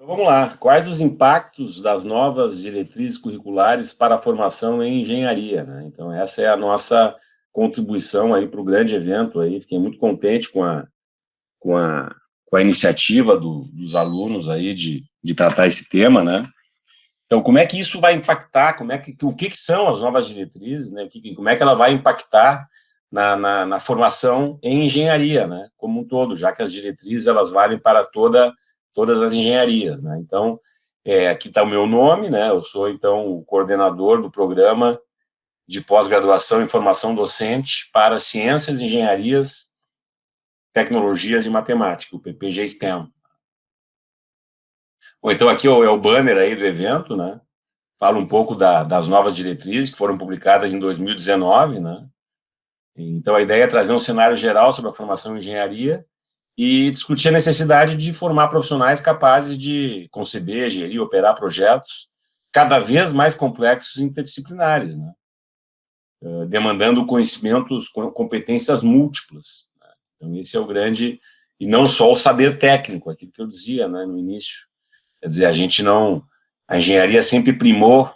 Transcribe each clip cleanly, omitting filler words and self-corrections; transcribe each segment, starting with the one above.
Então, vamos lá. Quais os impactos das novas diretrizes curriculares para a formação em engenharia, né? Então, essa é a nossa contribuição aí para o grande evento aí. Fiquei muito contente com a, com a iniciativa dos alunos aí de tratar esse tema, né? Então, como é que isso vai impactar? O que são as novas diretrizes, né? Como é que ela vai impactar na formação em engenharia, né? Como um todo, já que as diretrizes elas valem para todas as engenharias, né? Então, aqui está o meu nome, né? Eu sou então o coordenador do programa de pós-graduação em formação docente para ciências, engenharias, tecnologias e matemática, o PPG STEM. Bom, então aqui é o banner aí do evento, né? Fala um pouco das novas diretrizes que foram publicadas em 2019, né? Então, a ideia é trazer um cenário geral sobre a formação em engenharia e discutir a necessidade de formar profissionais capazes de conceber, gerir e operar projetos cada vez mais complexos e interdisciplinares, né? Demandando conhecimentos, competências múltiplas, né? Então, esse é o grande... E não só o saber técnico, aquilo que eu dizia, né, no início. Quer dizer, a gente não... A engenharia sempre primou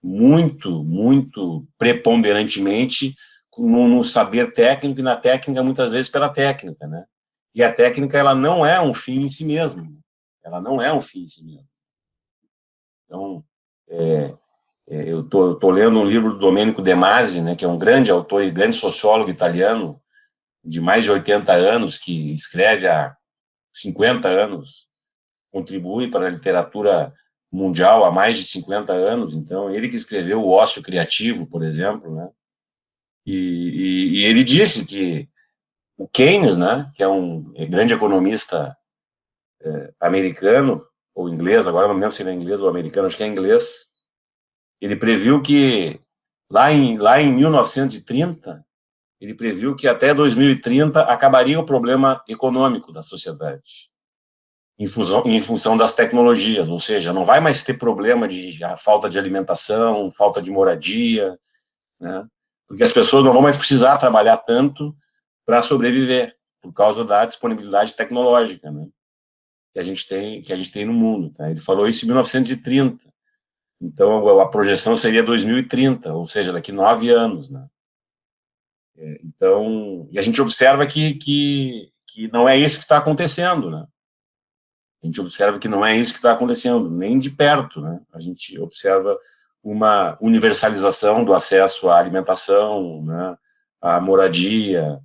muito preponderantemente no saber técnico e na técnica, muitas vezes, pela técnica, né? E a técnica, ela não é um fim em si mesmo. Ela não é um fim em si mesmo. Então, eu tô lendo um livro do Domenico De Masi, né, que é um grande autor e grande sociólogo italiano, de mais de 80 anos, que escreve há 50 anos, contribui para a literatura mundial há mais de 50 anos. Então, ele que escreveu O Ócio Criativo, por exemplo, né? E ele disse que o Keynes, né, que é um grande economista americano, ou inglês, agora não lembro se ele é inglês ou americano, acho que é inglês, ele previu que lá em 1930, ele previu que até 2030 acabaria o problema econômico da sociedade, em função das tecnologias, ou seja, não vai mais ter problema de falta de alimentação, falta de moradia, né? Porque as pessoas não vão mais precisar trabalhar tanto para sobreviver, por causa da disponibilidade tecnológica, né, que a gente tem no mundo. Tá? Ele falou isso em 1930. Então, a projeção seria 2030, ou seja, daqui 9 anos. Né? Então, e a gente observa que não é isso que está acontecendo. Né? A gente observa que não é isso que está acontecendo, nem de perto. Né? A gente observa uma universalização do acesso à alimentação, né, à moradia.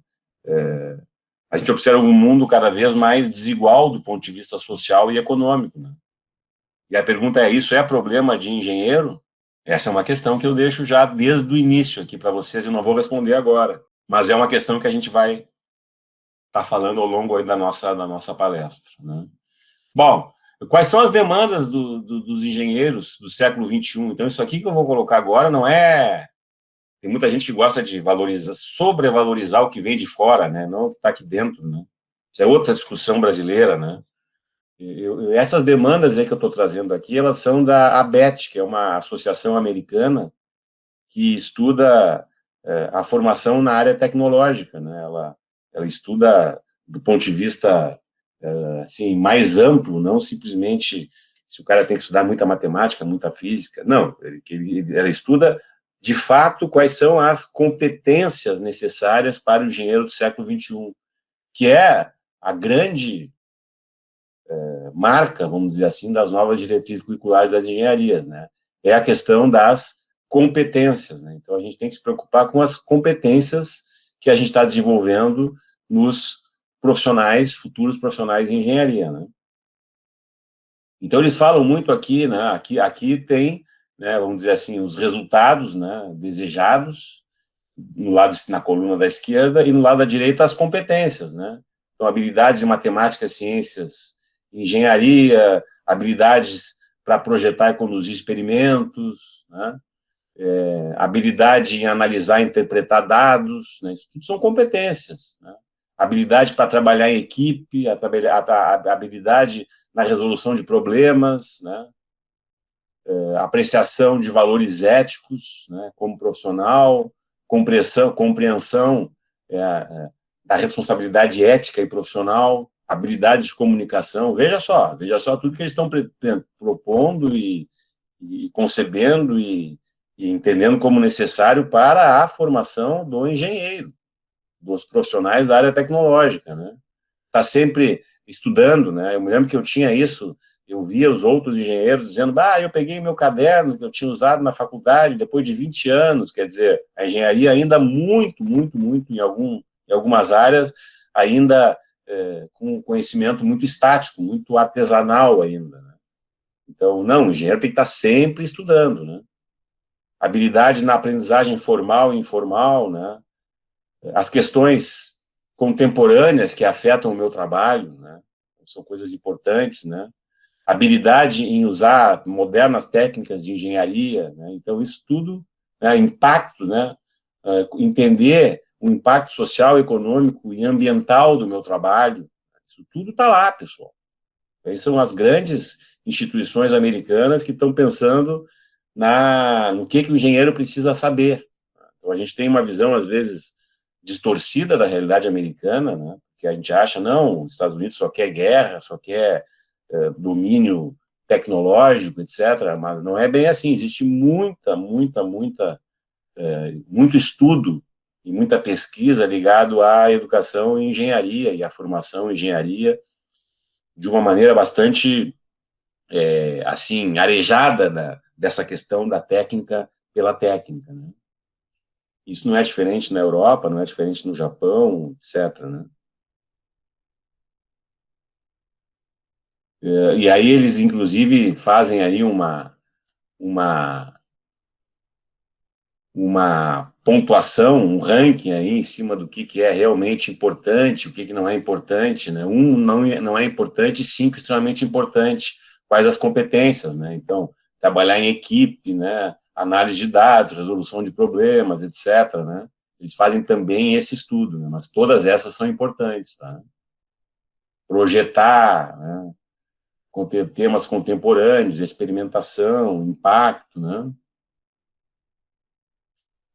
A gente observa um mundo cada vez mais desigual do ponto de vista social e econômico. Né? E a pergunta é, isso é problema de engenheiro? Essa é uma questão que eu deixo já desde o início aqui para vocês e não vou responder agora. Mas é uma questão que a gente vai estar falando ao longo aí da nossa palestra. Né? Bom, quais são as demandas dos engenheiros do século XXI? Então, isso aqui que eu vou colocar agora não é... Tem muita gente que gosta de valorizar, sobrevalorizar o que vem de fora, né? Não o que está aqui dentro, né? Isso é outra discussão brasileira, né? Essas demandas aí que eu estou trazendo aqui, elas são da ABET, que é uma associação americana que estuda a formação na área tecnológica, né? Ela estuda do ponto de vista assim, mais amplo, não simplesmente se o cara tem que estudar muita matemática, muita física, não, ela estuda de fato quais são as competências necessárias para o engenheiro do século XXI, que é a grande marca, vamos dizer assim, das novas diretrizes curriculares das engenharias, né? É a questão das competências, né? Então, a gente tem que se preocupar com as competências que a gente está desenvolvendo nos profissionais, futuros profissionais em engenharia, né? Então, eles falam muito aqui, né? Aqui tem, né, vamos dizer assim, os resultados, né, desejados, na coluna da esquerda, e no lado da direita as competências, né? Então, habilidades em matemática, ciências, engenharia, habilidades para projetar e conduzir experimentos, né? Habilidade em analisar e interpretar dados, né? Isso tudo são competências, né? Habilidade para trabalhar em equipe, a habilidade na resolução de problemas, né? Apreciação de valores éticos, né, como profissional, compreensão da responsabilidade ética e profissional, habilidade de comunicação, veja só tudo que eles estão propondo e concebendo e entendendo como necessário para a formação do engenheiro, dos profissionais da área tecnológica, né? Está sempre estudando, né? Eu me lembro que eu tinha isso, eu via os outros engenheiros dizendo, eu peguei meu caderno que eu tinha usado na faculdade depois de 20 anos, quer dizer, a engenharia ainda muito em algumas áreas, ainda com conhecimento muito estático, muito artesanal ainda, né? Então, não, o engenheiro tem que estar sempre estudando, né? Habilidade na aprendizagem formal e informal, né? As questões contemporâneas que afetam o meu trabalho, né? São coisas importantes, né? Habilidade em usar modernas técnicas de engenharia, né? Então, isso tudo, né? Impacto, né? Entender o impacto social, econômico e ambiental do meu trabalho, isso tudo está lá, pessoal. Essas são as grandes instituições americanas que estão pensando no que o engenheiro precisa saber. Então, a gente tem uma visão, às vezes, distorcida da realidade americana, né? Que a gente acha, não, os Estados Unidos só quer guerra, só quer domínio tecnológico, etc., mas não é bem assim, existe muito estudo e muita pesquisa ligado à educação e engenharia e à formação em engenharia de uma maneira bastante assim, arejada dessa questão da técnica pela técnica, né? Isso não é diferente na Europa, não é diferente no Japão, etc., né? E aí eles, inclusive, fazem aí uma pontuação, um ranking aí em cima do que é realmente importante, o que não é importante, né? Não é importante, 5 extremamente importante. Quais as competências, né? Então, trabalhar em equipe, né? Análise de dados, resolução de problemas, etc., né? Eles fazem também esse estudo, né? Mas todas essas são importantes, tá? Projetar, né? Temas contemporâneos, experimentação, impacto, né?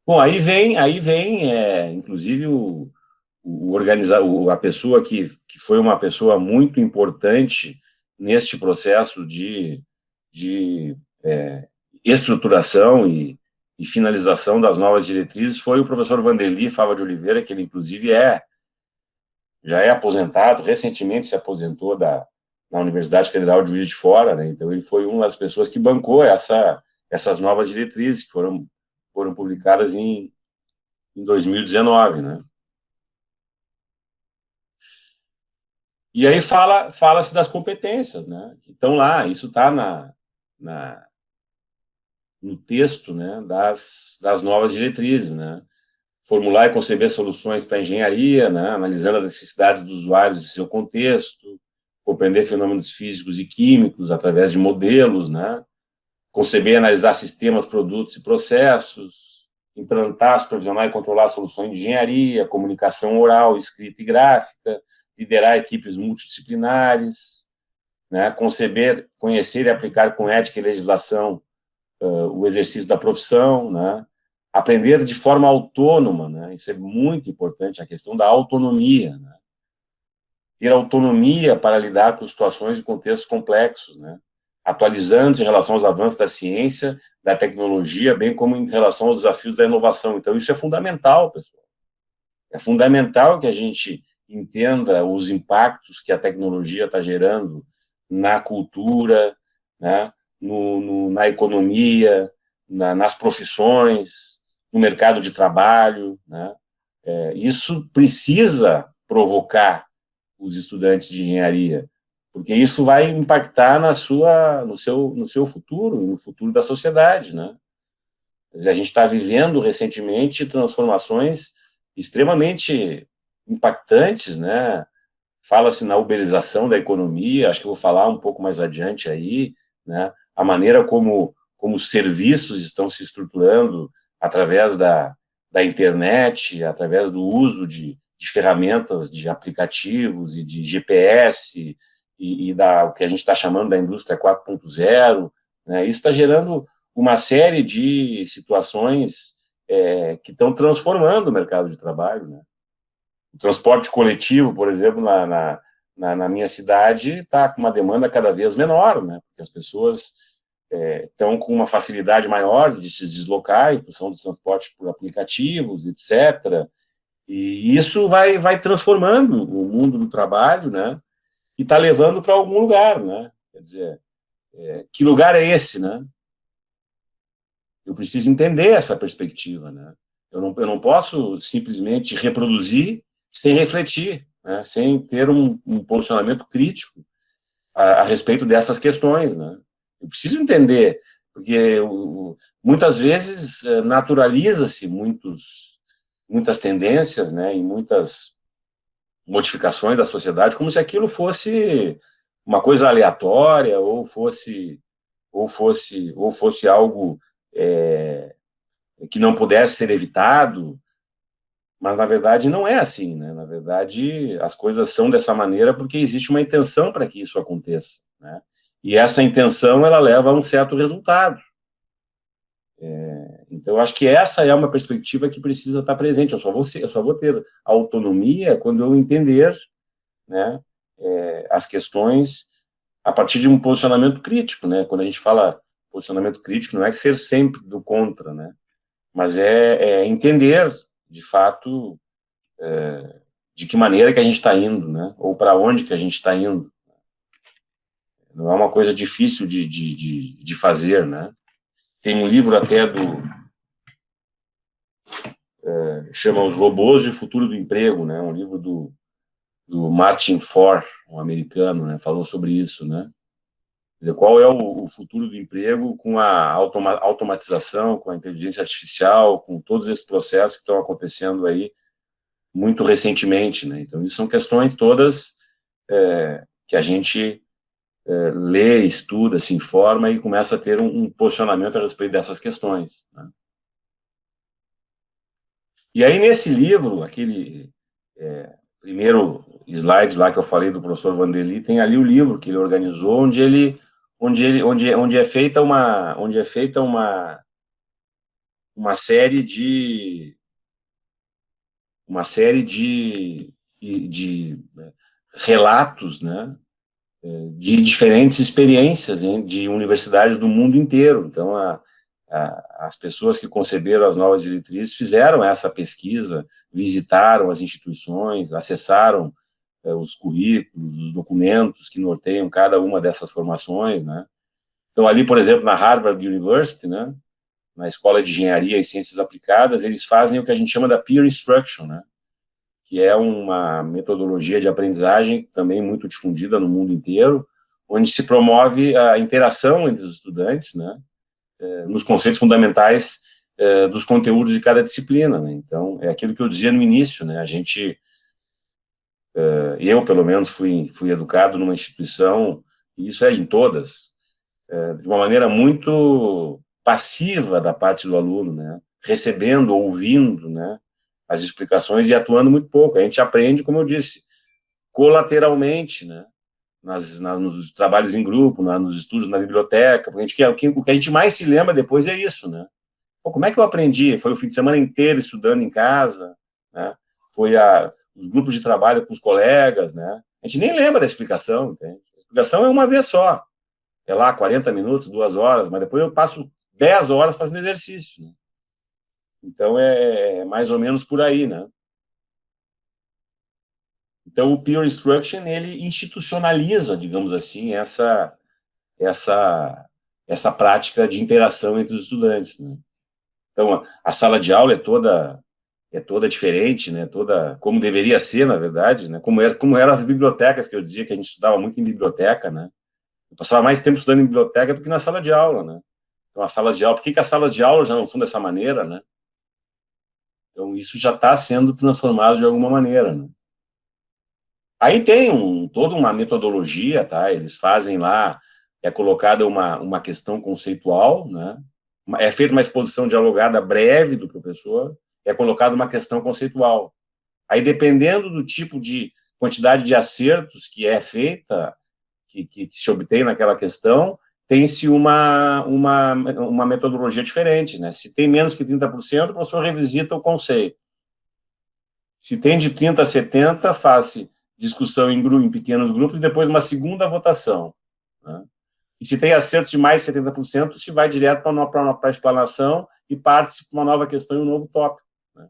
Bom, aí vem inclusive, a pessoa que foi uma pessoa muito importante neste processo de estruturação e finalização das novas diretrizes foi o professor Vanderly Fava de Oliveira, que ele, inclusive, já é aposentado, recentemente se aposentou na Universidade Federal de Juiz de Fora, né? Então ele foi uma das pessoas que bancou essas novas diretrizes, que foram publicadas em 2019, né? E aí fala-se das competências, né? Que estão lá, isso está no texto, né, das novas diretrizes, né? Formular e conceber soluções para a engenharia, né, analisando as necessidades dos usuários e seu contexto, compreender fenômenos físicos e químicos através de modelos, né? Conceber e analisar sistemas, produtos e processos, implantar, supervisionar e controlar soluções de engenharia, comunicação oral, escrita e gráfica, liderar equipes multidisciplinares, né? Conceber, conhecer e aplicar com ética e legislação o exercício da profissão, né? Aprender de forma autônoma, né? Isso é muito importante, a questão da autonomia, né? Ter autonomia para lidar com situações e contextos complexos, né? Atualizando-se em relação aos avanços da ciência, da tecnologia, bem como em relação aos desafios da inovação. Então, isso é fundamental, pessoal. É fundamental que a gente entenda os impactos que a tecnologia está gerando na cultura, né? Na economia, nas profissões, no mercado de trabalho, né? Isso precisa provocar os estudantes de engenharia, porque isso vai impactar no seu futuro, no futuro da sociedade, né? Quer dizer, a gente está vivendo recentemente transformações extremamente impactantes, né? Fala-se na uberização da economia, acho que eu vou falar um pouco mais adiante aí, né? A maneira como os serviços estão se estruturando através da internet, através do uso de ferramentas, de aplicativos e de GPS e o que a gente está chamando da indústria 4.0, né? Isso está gerando uma série de situações que estão transformando o mercado de trabalho, né? O transporte coletivo, por exemplo, na minha cidade está com uma demanda cada vez menor, né? Porque as pessoas estão com uma facilidade maior de se deslocar em função dos transportes por aplicativos, etc. E isso vai transformando o mundo do trabalho, né? E está levando para algum lugar, né? Quer dizer, que lugar é esse, né? Eu preciso entender essa perspectiva, né? Eu não posso simplesmente reproduzir sem refletir, né? Sem ter um posicionamento crítico a respeito dessas questões, né? Eu preciso entender, porque muitas vezes naturaliza-se muitas tendências, né? E muitas modificações da sociedade, como se aquilo fosse uma coisa aleatória ou fosse algo que não pudesse ser evitado, mas na verdade não é assim, né? Na verdade, as coisas são dessa maneira porque existe uma intenção para que isso aconteça, né? E essa intenção, ela leva a um certo resultado. Então, eu acho que essa é uma perspectiva que precisa estar presente. Eu só vou ter autonomia quando eu entender, né, as questões a partir de um posicionamento crítico, né? Quando a gente fala posicionamento crítico, não é ser sempre do contra, né? Mas é entender, de fato, de que maneira que a gente está indo, né? Ou para onde que a gente está indo. Não é uma coisa difícil de fazer, né? Tem um livro até chama Os Robôs e o Futuro do Emprego, né? Um livro do Martin Ford, um americano, né? Falou sobre isso, né? Quer dizer, qual é o futuro do emprego com a automatização, com a inteligência artificial, com todos esses processos que estão acontecendo aí muito recentemente, né? Então, isso são questões todas que a gente lê, estuda, se informa e começa a ter um posicionamento a respeito dessas questões, né? E aí, nesse livro, aquele primeiro slide lá que eu falei do professor Vanderly, tem ali o livro que ele organizou, onde é feita uma série de relatos, né, de diferentes experiências, hein, de universidades do mundo inteiro. Então, as pessoas que conceberam as novas diretrizes fizeram essa pesquisa, visitaram as instituições, acessaram os currículos, os documentos que norteiam cada uma dessas formações, né? Então, ali, por exemplo, na Harvard University, né, na Escola de Engenharia e Ciências Aplicadas, eles fazem o que a gente chama da peer instruction, né, que é uma metodologia de aprendizagem também muito difundida no mundo inteiro, onde se promove a interação entre os estudantes, né, nos conceitos fundamentais dos conteúdos de cada disciplina, né? Então, é aquilo que eu dizia no início, né, eu, pelo menos, fui educado numa instituição, e isso é em todas, de uma maneira muito passiva da parte do aluno, né, recebendo, ouvindo, né, as explicações e atuando muito pouco. A gente aprende, como eu disse, colateralmente, né, nos trabalhos em grupo, nos estudos na biblioteca, porque o que a gente mais se lembra depois é isso, né? Pô, como é que eu aprendi? Foi o fim de semana inteiro estudando em casa, né? Foi os grupos de trabalho com os colegas, né? A gente nem lembra da explicação, entende? A explicação é uma vez só. É lá, 40 minutos, 2 horas, mas depois eu passo 10 horas fazendo exercício, né? Então, é mais ou menos por aí, né? Então, o peer instruction, ele institucionaliza, digamos assim, essa prática de interação entre os estudantes, né? Então, a sala de aula é toda diferente, né? Toda como deveria ser, na verdade, né? Como eram as bibliotecas, que eu dizia que a gente estudava muito em biblioteca, né? Eu passava mais tempo estudando em biblioteca do que na sala de aula, né? Então, as salas de aula, por que as salas de aula já não são dessa maneira, né? Então, isso já está sendo transformado de alguma maneira, né? Aí tem toda uma metodologia, tá? Eles fazem lá, é colocada uma questão conceitual, né? É feita uma exposição dialogada breve do professor, é colocada uma questão conceitual. Aí, dependendo do tipo de quantidade de acertos que é feita, que se obtém naquela questão, tem-se uma metodologia diferente, né? Se tem menos que 30%, o professor revisita o conceito. Se tem de 30 a 70, faz-se discussão em pequenos grupos e depois uma segunda votação, né? E se tem acertos de mais de 70%, se vai direto para a explanação e parte-se para uma nova questão e um novo tópico, né?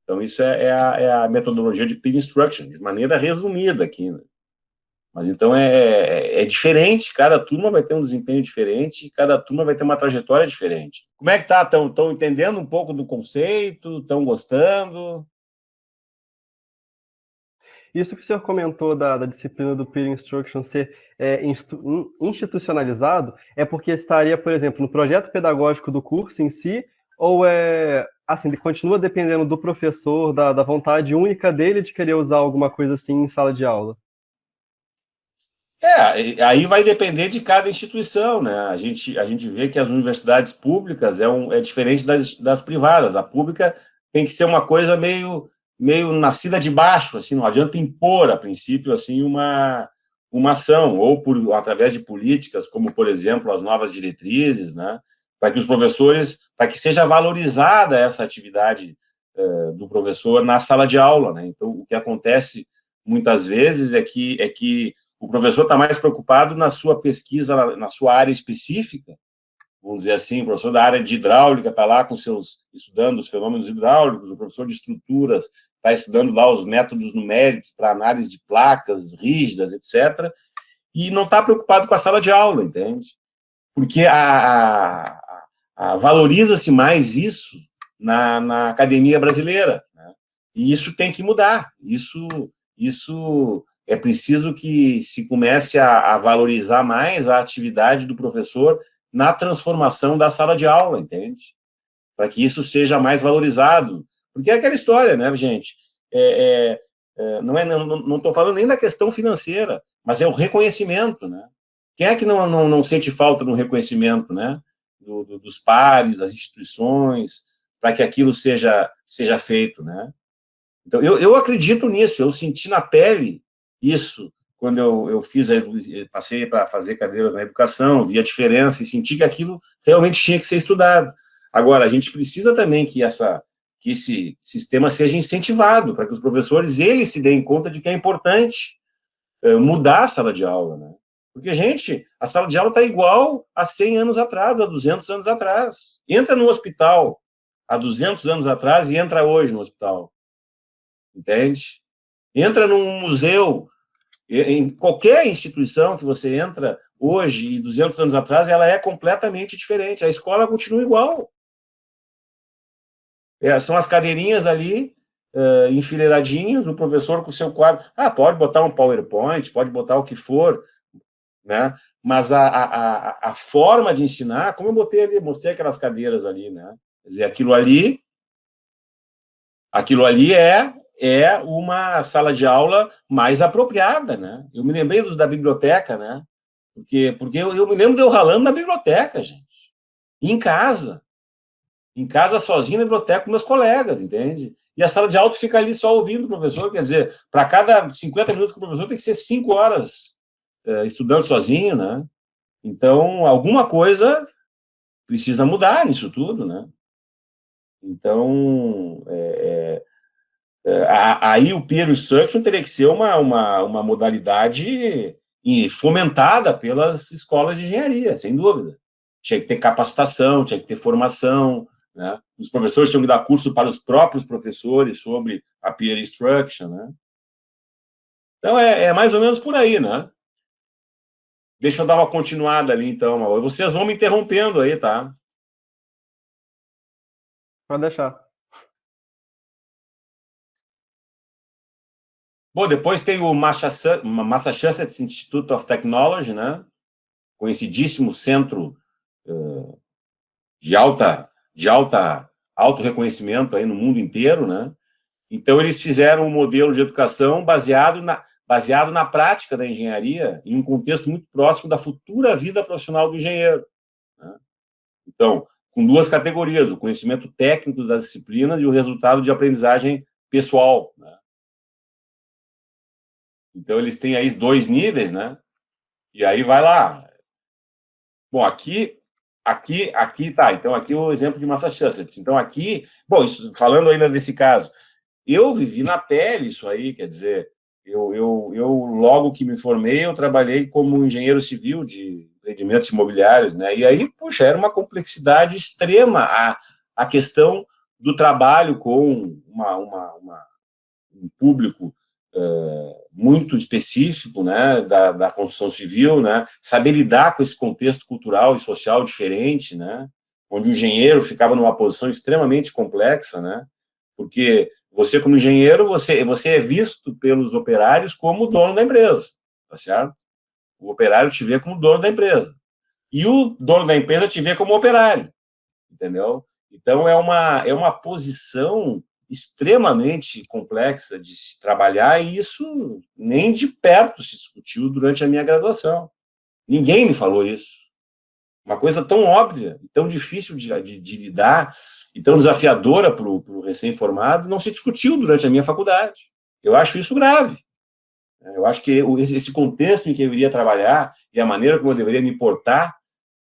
Então, isso é a metodologia de peer instruction, de maneira resumida aqui, né? Mas, então, é diferente, cada turma vai ter um desempenho diferente, cada turma vai ter uma trajetória diferente. Como é que tá? Estão entendendo um pouco do conceito? Estão gostando? Isso que o senhor comentou da disciplina do Peer Instruction ser institucionalizado, é porque estaria, por exemplo, no projeto pedagógico do curso em si, ou assim, ele continua dependendo do professor, da vontade única dele de querer usar alguma coisa assim em sala de aula? Aí vai depender de cada instituição, né? A gente vê que as universidades públicas é diferente das privadas. A pública tem que ser uma coisa meio nascida de baixo, assim, não adianta impor, a princípio, assim, uma ação, ou através de políticas, como, por exemplo, as novas diretrizes, né? Para que os professores, para que seja valorizada essa atividade do professor na sala de aula, né? Então, o que acontece muitas vezes é que o professor está mais preocupado na sua pesquisa, na sua área específica, vamos dizer assim, o professor da área de hidráulica está lá estudando os fenômenos hidráulicos, o professor de estruturas está estudando lá os métodos numéricos para análise de placas rígidas, etc., e não está preocupado com a sala de aula, entende? Porque valoriza-se mais isso na academia brasileira, né? E isso tem que mudar, isso é preciso que se comece a valorizar mais a atividade do professor na transformação da sala de aula, entende? Para que isso seja mais valorizado. Porque é aquela história, né, gente? Não estou falando nem da questão financeira, mas é o reconhecimento, né? Quem é que não sente falta do reconhecimento, né? Dos pares, das instituições, para que aquilo seja feito, né? Então, eu acredito nisso, eu senti na pele isso quando eu passei para fazer cadeiras na educação, vi a diferença e senti que aquilo realmente tinha que ser estudado. Agora, a gente precisa também que esse sistema seja incentivado, para que os professores eles se deem conta de que é importante mudar a sala de aula, né? Porque, gente, a sala de aula está igual a 100 anos atrás, a 200 anos atrás. Entra no hospital há 200 anos atrás e entra hoje no hospital. Entende? Entra num museu, em qualquer instituição que você entra hoje e 200 anos atrás, ela é completamente diferente. A escola continua igual. São as cadeirinhas ali, enfileiradinhas, o professor com o seu quadro. Pode botar um PowerPoint, pode botar o que for, né? Mas a forma de ensinar, como eu mostrei aquelas cadeiras ali, né? Quer dizer, aquilo ali é uma sala de aula mais apropriada, né? Eu me lembrei da biblioteca, né? Porque eu me lembro de eu ralando na biblioteca, gente. E em casa sozinho na biblioteca com meus colegas, entende? E a sala de aula fica ali só ouvindo o professor, quer dizer, para cada 50 minutos com o professor tem que ser 5 horas estudando sozinho, né? Então, alguma coisa precisa mudar nisso tudo, né? Então, aí o peer instruction teria que ser uma modalidade fomentada pelas escolas de engenharia, sem dúvida. Tinha que ter capacitação, tinha que ter formação, né? Os professores tinham que dar curso para os próprios professores sobre a peer instruction, né? Então, é mais ou menos por aí, né? Deixa eu dar uma continuada ali, então. Vocês vão me interrompendo aí, tá? Pode deixar. Bom, depois tem o Massachusetts Institute of Technology, né? Conhecidíssimo centro de alto reconhecimento aí no mundo inteiro, né? Então, eles fizeram um modelo de educação baseado na prática da engenharia, em um contexto muito próximo da futura vida profissional do engenheiro, né? Então, com duas categorias, o conhecimento técnico das disciplinas e o resultado de aprendizagem pessoal, né? Então, eles têm aí 2 níveis, né? E aí vai lá. Bom, aqui tá. Então, aqui é o exemplo de Massachusetts. Então, aqui, bom, isso, falando ainda desse caso, eu vivi na pele isso aí, quer dizer, Eu logo que me formei, eu trabalhei como engenheiro civil de empreendimentos imobiliários, né? E aí, poxa, era uma complexidade extrema a questão do trabalho com um público muito específico, né, da construção civil, né, saber lidar com esse contexto cultural e social diferente, né, onde o engenheiro ficava numa posição extremamente complexa, né, porque você, como engenheiro, você é visto pelos operários como dono da empresa, tá certo? O operário te vê como dono da empresa. E o dono da empresa te vê como operário, entendeu? Então, é uma posição extremamente complexa de se trabalhar, e isso nem de perto se discutiu durante a minha graduação. Ninguém me falou isso. Uma coisa tão óbvia, tão difícil de lidar, e tão desafiadora para o recém-formado, não se discutiu durante a minha faculdade. Eu acho isso grave. Eu acho que esse contexto em que eu iria trabalhar e a maneira como eu deveria me portar,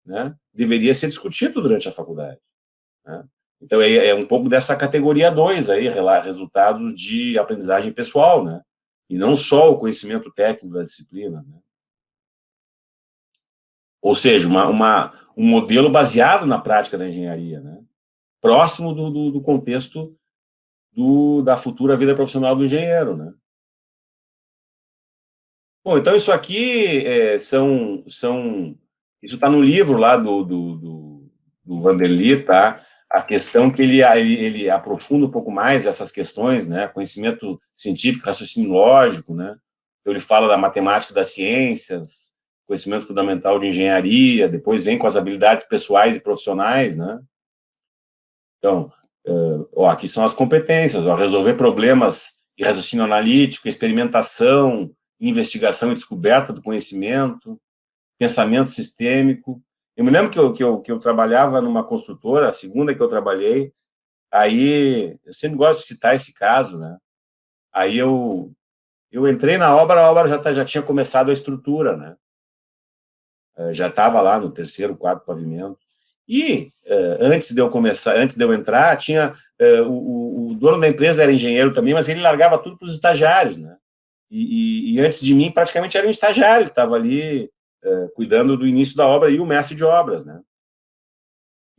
né, deveria ser discutido durante a faculdade, né? Então, é um pouco dessa categoria 2 aí, resultado de aprendizagem pessoal, né? E não só o conhecimento técnico da disciplina, né? Ou seja, um modelo baseado na prática da engenharia, né? Próximo do contexto da futura vida profissional do engenheiro, né? Bom, então isso aqui isso está no livro lá do Vanderly, tá? A questão que ele aprofunda um pouco mais essas questões, né? Conhecimento científico, raciocínio lógico, né? Então ele fala da matemática das ciências, conhecimento fundamental de engenharia, depois vem com as habilidades pessoais e profissionais, né? Então, aqui são as competências, resolver problemas de raciocínio analítico, experimentação, investigação e descoberta do conhecimento, pensamento sistêmico. Eu me lembro que eu trabalhava numa construtora, a segunda que eu trabalhei, aí, eu sempre gosto de citar esse caso, né? Aí eu entrei na obra, a obra já tinha começado a estrutura, né? Já estava lá no terceiro, quarto pavimento. E antes de eu entrar, tinha o dono da empresa era engenheiro também, mas ele largava tudo para os estagiários, né? E antes de mim, praticamente era um estagiário que estava ali cuidando do início da obra, e o mestre de obras, né?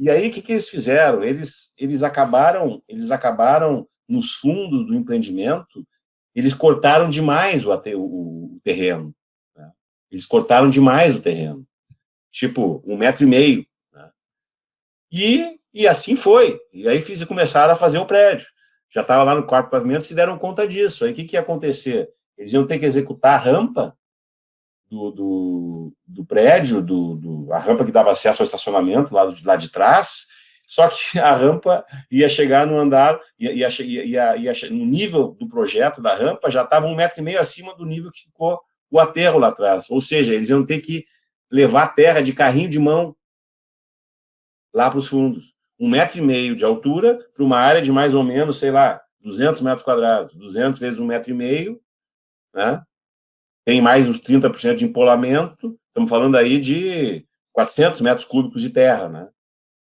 E aí, o que eles fizeram? Eles acabaram nos fundos do empreendimento, eles cortaram demais o terreno, né? Eles cortaram demais o terreno, tipo 1,5 m, né? E assim foi. E aí começaram a fazer o prédio. Já estava lá no quarto pavimento, se deram conta disso. Aí o que ia acontecer? Eles iam ter que executar a rampa do prédio, a rampa que dava acesso ao estacionamento lá de trás, só que a rampa ia chegar no andar, no nível do projeto da rampa, já estava 1,5 m acima do nível que ficou o aterro lá atrás. Ou seja, eles iam ter que levar terra de carrinho de mão lá para os fundos. 1,5 m de altura para uma área de mais ou menos, sei lá, 200 metros quadrados. 200 vezes 1,5 m, né? Tem mais uns 30% de empolamento, estamos falando aí de 400 metros cúbicos de terra, né?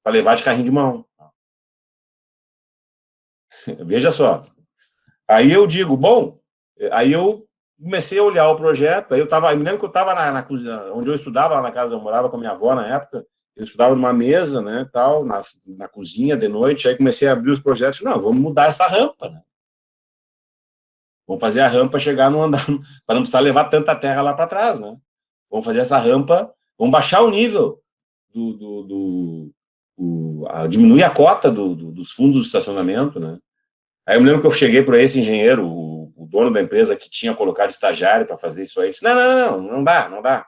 Para levar de carrinho de mão. Veja só. Aí eu digo, bom, aí eu comecei a olhar o projeto, aí eu me lembro que eu estava na cozinha, onde eu estudava, lá na casa, eu morava com a minha avó na época, eu estudava numa mesa, né, tal, na cozinha de noite, aí comecei a abrir os projetos, não, vamos mudar essa rampa, né? Vamos fazer a rampa chegar no andar, para não precisar levar tanta terra lá para trás, né? Vamos fazer essa rampa, vamos baixar o nível, diminuir a cota dos fundos de estacionamento, né? Aí eu me lembro que eu cheguei para esse engenheiro, o dono da empresa que tinha colocado estagiário para fazer isso aí, disse, não dá.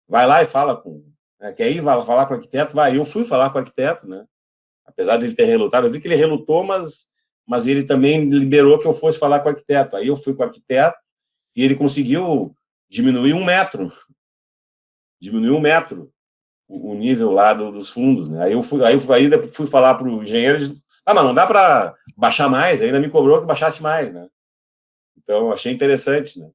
Vai lá e fala com... Quer ir falar com o arquiteto? Vai. Eu fui falar com o arquiteto, né? Apesar de ele ter relutado, eu vi que ele relutou, mas ele também liberou que eu fosse falar com o arquiteto. Aí eu fui com o arquiteto e ele conseguiu diminuir 1 m. Diminuiu 1 m o nível lá dos fundos, né? Aí eu fui falar para o engenheiro e disse, mas não dá para baixar mais, ainda me cobrou que baixasse mais, né? Então, achei interessante, né?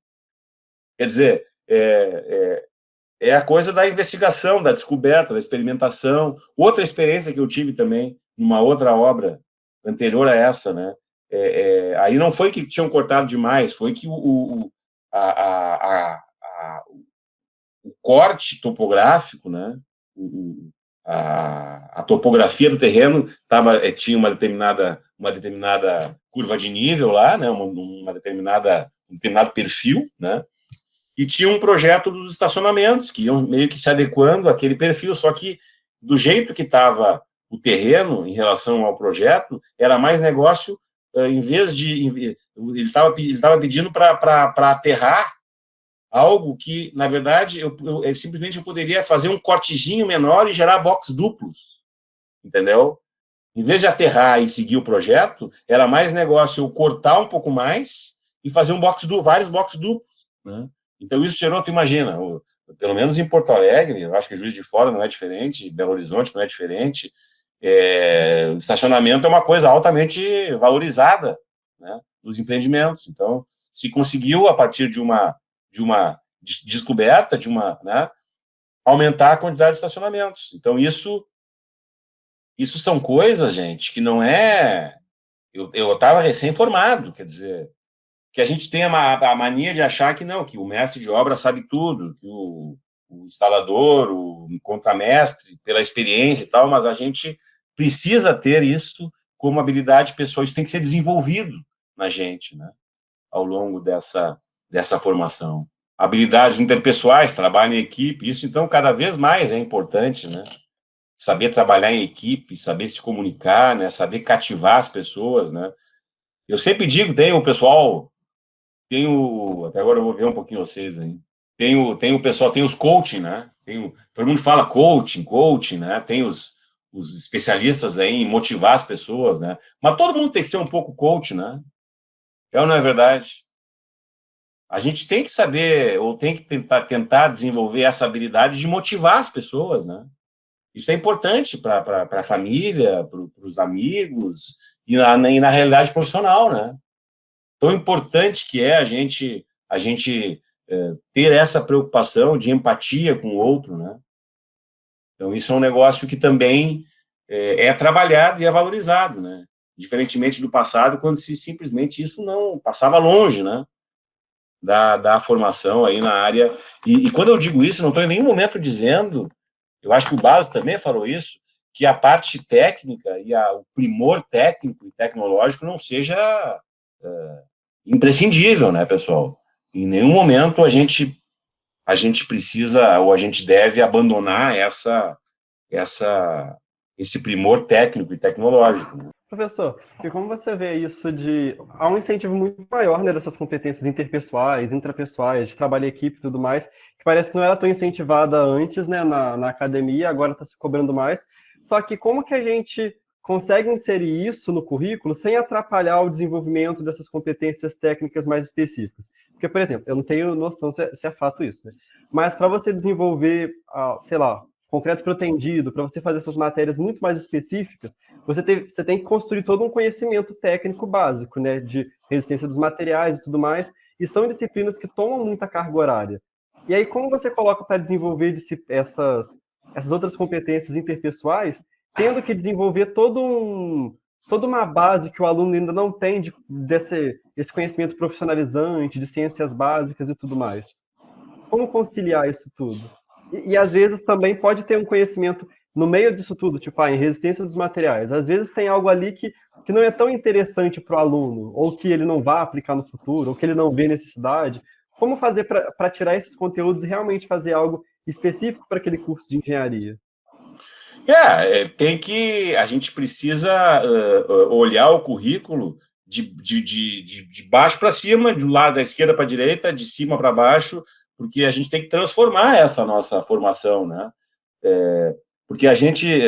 Quer dizer, é a coisa da investigação, da descoberta, da experimentação. Outra experiência que eu tive também, numa outra obra anterior a essa, né? aí não foi que tinham cortado demais, foi que o corte topográfico, né, a topografia do terreno tinha uma determinada curva de nível lá, né, um determinado perfil, né, e tinha um projeto dos estacionamentos que iam meio que se adequando àquele perfil, só que do jeito que estava o terreno em relação ao projeto, era mais negócio, em vez de... Ele estava pedindo para aterrar algo que, na verdade, simplesmente eu poderia fazer um cortezinho menor e gerar box duplos, entendeu? Em vez de aterrar e seguir o projeto, era mais negócio eu cortar um pouco mais e fazer vários box duplos, né? Então, isso gerou, tu imagina, pelo menos em Porto Alegre, eu acho que Juiz de Fora não é diferente, Belo Horizonte não é diferente, o estacionamento é uma coisa altamente valorizada, né, dos empreendimentos. Então, se conseguiu, a partir de uma descoberta, né, aumentar a quantidade de estacionamentos. Então, isso são coisas, gente, que não é... Eu estava recém-formado, quer dizer, que a gente tem a mania de achar que não, que o mestre de obra sabe tudo, que o instalador, o contramestre, pela experiência e tal, mas a gente precisa ter isso como habilidade pessoal, isso tem que ser desenvolvido na gente, né, ao longo dessa formação. Habilidades interpessoais, trabalho em equipe, isso então cada vez mais é importante, né, saber trabalhar em equipe, saber se comunicar, né, saber cativar as pessoas, né. Eu sempre digo, tem o pessoal... até agora eu vou ver um pouquinho vocês aí. Tem o pessoal, tem os coaching, né? Todo mundo fala coaching, né? Tem os especialistas aí em motivar as pessoas, né? Mas todo mundo tem que ser um pouco coach, né? É ou não é verdade? A gente tem que saber, ou tem que tentar desenvolver essa habilidade de motivar as pessoas, né? Isso é importante para a família, para os amigos e na realidade profissional, né? Tão importante que é a gente ter essa preocupação de empatia com o outro, né? Então, isso é um negócio que também é trabalhado e é valorizado, né? Diferentemente do passado, quando simplesmente isso não passava longe, né? Da formação aí na área. E quando eu digo isso, não estou em nenhum momento dizendo, eu acho que o Balas também falou isso, que a parte técnica e o primor técnico e tecnológico não seja imprescindível, né, pessoal? Em nenhum momento a gente precisa ou a gente deve abandonar esse primor técnico e tecnológico, né? Professor, e como você vê isso há um incentivo muito maior, né, dessas competências interpessoais, intrapessoais, de trabalho em equipe e tudo mais, que parece que não era tão incentivada antes, né, na academia, agora está se cobrando mais. Só que como que a gente consegue inserir isso no currículo sem atrapalhar o desenvolvimento dessas competências técnicas mais específicas? Porque, por exemplo, eu não tenho noção se é fato isso, né? Mas para você desenvolver, sei lá, concreto pretendido, para você fazer essas matérias muito mais específicas, você tem que construir todo um conhecimento técnico básico, né, de resistência dos materiais e tudo mais, e são disciplinas que tomam muita carga horária. E aí, como você coloca para desenvolver essas outras competências interpessoais, tendo que desenvolver toda uma base que o aluno ainda não tem desse conhecimento profissionalizante, de ciências básicas e tudo mais? Como conciliar isso tudo? E às vezes também pode ter um conhecimento no meio disso tudo, tipo, em resistência dos materiais. Às vezes tem algo ali que não é tão interessante para o aluno, ou que ele não vai aplicar no futuro, ou que ele não vê necessidade. Como fazer para tirar esses conteúdos e realmente fazer algo específico para aquele curso de engenharia? A gente precisa olhar o currículo de baixo para cima, do lado da esquerda para a direita, de cima para baixo, porque a gente tem que transformar essa nossa formação, né? Porque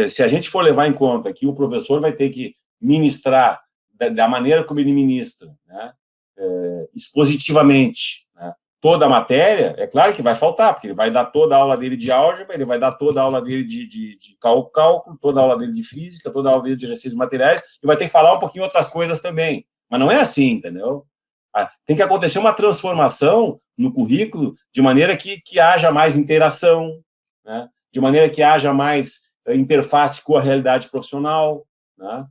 se a gente for levar em conta que o professor vai ter que ministrar da maneira como ele ministra, né? Expositivamente, né? Toda a matéria, é claro que vai faltar, porque ele vai dar toda a aula dele de álgebra, ele vai dar toda a aula dele de cálculo, toda a aula dele de física, toda a aula dele de ciências materiais, e vai ter que falar um pouquinho outras coisas também. Mas não é assim, entendeu? Tem que acontecer uma transformação no currículo de maneira que haja mais interação, né? De maneira que haja mais interface com a realidade profissional, né?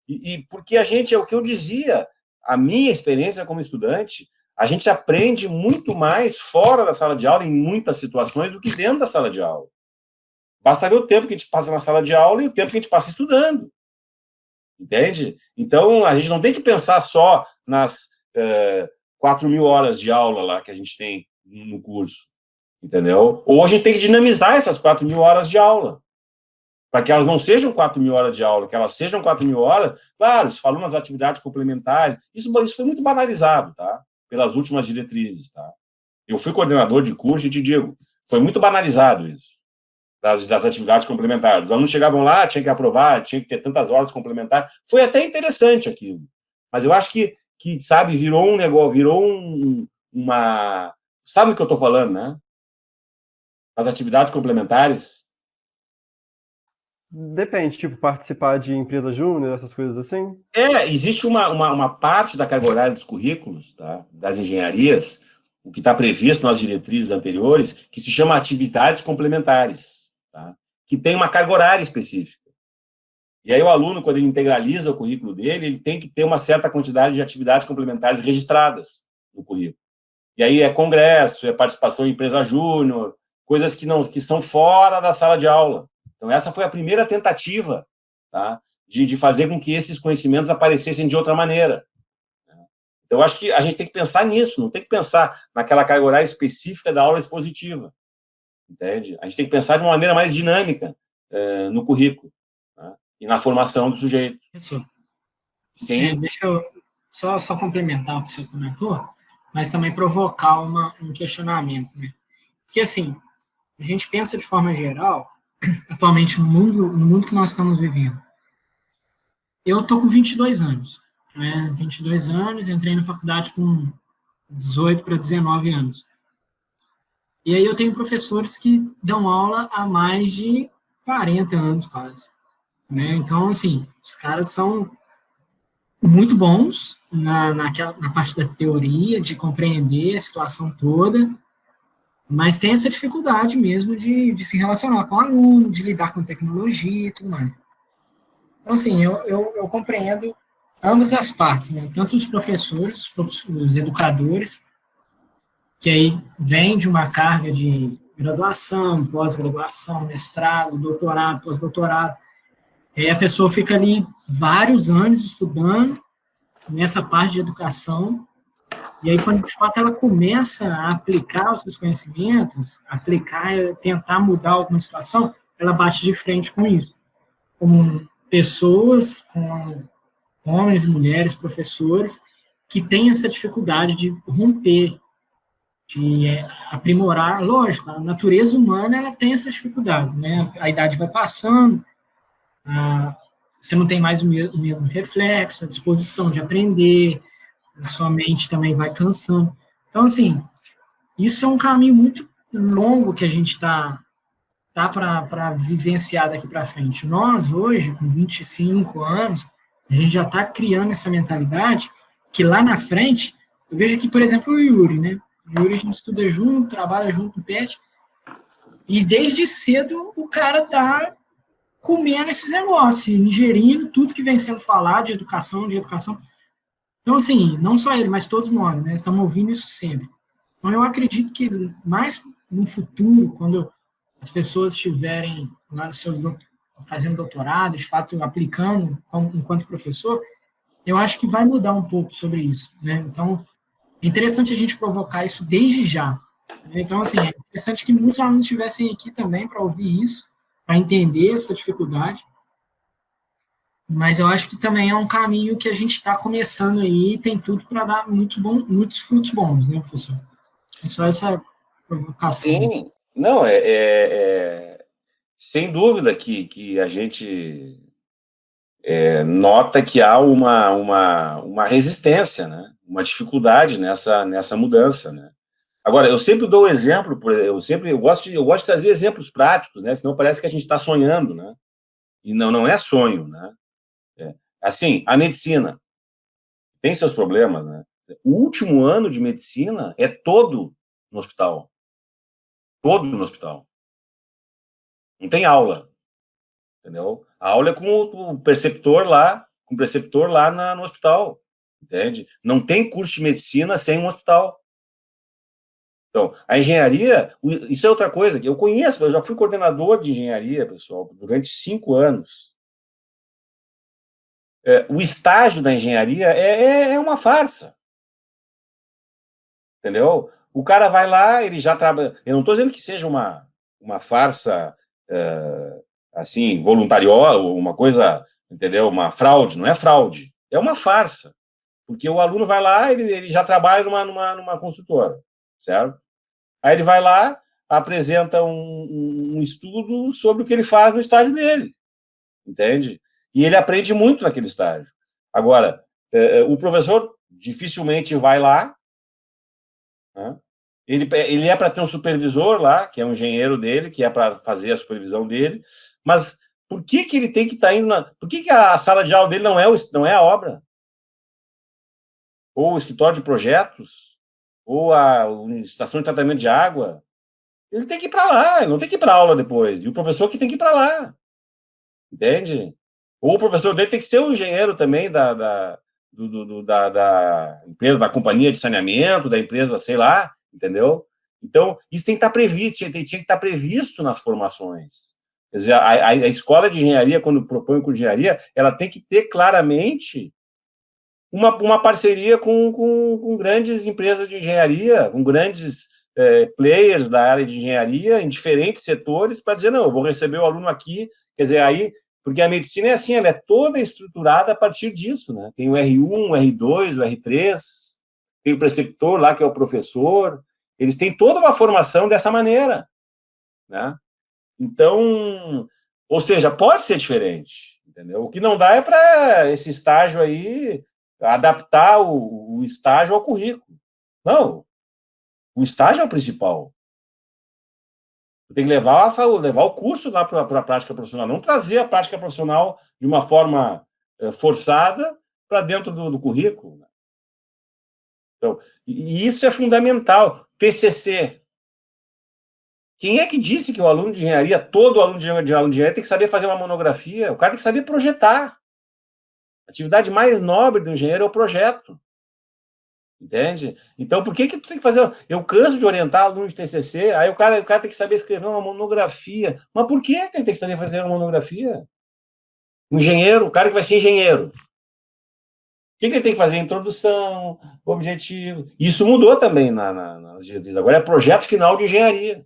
E porque a gente, é o que eu dizia, a minha experiência como estudante, a gente aprende muito mais fora da sala de aula, em muitas situações, do que dentro da sala de aula. Basta ver o tempo que a gente passa na sala de aula e o tempo que a gente passa estudando. Entende? Então, a gente não tem que pensar só nas 4.000 horas de aula lá que a gente tem no curso. Entendeu? Ou a gente tem que dinamizar essas 4.000 horas de aula, para que elas não sejam 4.000 horas de aula, que elas sejam 4.000 horas, claro, se falou nas atividades complementares, isso foi muito banalizado, tá? Pelas últimas diretrizes, tá? Eu fui coordenador de curso e te digo, foi muito banalizado isso, das atividades complementares. Os alunos chegavam lá, tinha que aprovar, tinha que ter tantas horas complementares, foi até interessante aquilo, mas eu acho que sabe, virou um negócio, virou uma... Sabe o que eu tô falando, né? As atividades complementares. Depende, tipo, participar de empresa júnior, essas coisas assim? Existe uma parte da carga horária dos currículos, tá, das engenharias, o que está previsto nas diretrizes anteriores, que se chama atividades complementares, tá, que tem uma carga horária específica. E aí o aluno, quando ele integraliza o currículo dele, ele tem que ter uma certa quantidade de atividades complementares registradas no currículo. E aí é congresso, é participação em empresa júnior, coisas que são fora da sala de aula. Então, essa foi a primeira tentativa, tá, de fazer com que esses conhecimentos aparecessem de outra maneira. Então, eu acho que a gente tem que pensar nisso, não tem que pensar naquela carga horária específica da aula expositiva, entende? A gente tem que pensar de uma maneira mais dinâmica no currículo, tá, e na formação do sujeito. Isso. Sim. Deixa eu só complementar o que você comentou, mas também provocar um questionamento, né? Porque, assim, a gente pensa de forma geral, atualmente, no mundo que nós estamos vivendo. Eu estou com 22 anos, né? 22 anos, entrei na faculdade com 18 para 19 anos. E aí eu tenho professores que dão aula há mais de 40 anos, quase. Né? Então, assim, os caras são muito bons na parte da teoria, de compreender a situação toda, mas tem essa dificuldade mesmo de se relacionar com o aluno, de lidar com tecnologia e tudo mais. Então, assim, eu compreendo ambas as partes, né? Tanto os professores, os educadores, que aí vem de uma carga de graduação, pós-graduação, mestrado, doutorado, pós-doutorado, aí a pessoa fica ali vários anos estudando nessa parte de educação, e aí, quando de fato ela começa a aplicar os seus conhecimentos, tentar mudar alguma situação, ela bate de frente com isso. Com pessoas, com homens e mulheres, professores, que têm essa dificuldade de romper, de aprimorar. Lógico, a natureza humana ela tem essa dificuldade, né? A idade vai passando, você não tem mais o mesmo reflexo, a disposição de aprender, a sua mente também vai cansando. Então, assim, isso é um caminho muito longo que a gente tá para vivenciar daqui para frente. Nós, hoje, com 25 anos, a gente já está criando essa mentalidade que lá na frente, eu vejo aqui, por exemplo, o Yuri, né? O Yuri a gente estuda junto, trabalha junto no PET, e desde cedo o cara tá comendo esses negócios, ingerindo tudo que vem sendo falado de educação. Então, assim, não só ele, mas todos nós, né? Estamos ouvindo isso sempre. Então, eu acredito que mais no futuro, quando as pessoas estiverem lá no fazendo doutorado, de fato, aplicando enquanto professor, eu acho que vai mudar um pouco sobre isso, né? Então, é interessante a gente provocar isso desde já. Então, assim, é interessante que muitos alunos estivessem aqui também para ouvir isso, para entender essa dificuldade, mas eu acho que também é um caminho que a gente está começando aí e tem tudo para dar muitos frutos bons, né, professor? É só essa provocação. Sim, não, sem dúvida que a gente nota que há uma resistência, né? Uma dificuldade nessa mudança, né? Agora, eu sempre dou exemplo, eu gosto de trazer exemplos práticos, né? Senão parece que a gente está sonhando, né? E não é sonho, né? Assim, a medicina tem seus problemas, né? O último ano de medicina é todo no hospital. Todo no hospital. Não tem aula, entendeu? A aula é com o preceptor lá, com preceptor lá no hospital, entende? Não tem curso de medicina sem um hospital. Então, a engenharia, isso é outra coisa que eu conheço, eu já fui coordenador de engenharia, pessoal, durante 5 anos. O estágio da engenharia é uma farsa. Entendeu? O cara vai lá, ele já trabalha. Eu não estou dizendo que seja uma farsa, assim, voluntariosa, uma coisa, entendeu? Uma fraude, não é fraude, é uma farsa. Porque o aluno vai lá, ele já trabalha numa consultora, certo? Aí ele vai lá, apresenta um estudo sobre o que ele faz no estágio dele, entende? E ele aprende muito naquele estágio. Agora, o professor dificilmente vai lá, né? Ele é para ter um supervisor lá, que é um engenheiro dele, que é para fazer a supervisão dele, mas por que ele tem que estar indo por que a sala de aula dele não é a obra? Ou o escritório de projetos? Ou a estação de tratamento de água? Ele tem que ir para lá, ele não tem que ir para aula depois. E o professor que tem que ir para lá. Entende? Ou o professor dele tem que ser um engenheiro também da empresa, da companhia de saneamento, da empresa, sei lá, entendeu? Então, isso tem que estar previsto, tinha que estar previsto nas formações. Quer dizer, a escola de engenharia, quando propõe com engenharia, ela tem que ter claramente uma parceria com grandes empresas de engenharia, com grandes players da área de engenharia, em diferentes setores, para dizer, não, eu vou receber o aluno aqui, quer dizer, aí, porque a medicina é assim, ela é toda estruturada a partir disso, né? Tem o R1, o R2, o R3, tem o preceptor lá, que é o professor, eles têm toda uma formação dessa maneira, né? Então, ou seja, pode ser diferente, entendeu? O que não dá é para esse estágio aí adaptar o estágio ao currículo. Não, o estágio é o principal. Tem que levar o curso lá para a prática profissional, não trazer a prática profissional de uma forma forçada para dentro do currículo. Então, e isso é fundamental. TCC. Quem é que disse que o aluno de engenharia, todo aluno de engenharia tem que saber fazer uma monografia? O cara tem que saber projetar. A atividade mais nobre do engenheiro é o projeto. Entende? Então, por que tu tem que fazer... Eu canso de orientar aluno de TCC, aí o cara tem que saber escrever uma monografia. Mas por que ele tem que saber fazer uma monografia? Um engenheiro, o cara que vai ser engenheiro. O que ele tem que fazer? Introdução, objetivo. Isso mudou também nas diretrizes. Agora é projeto final de engenharia.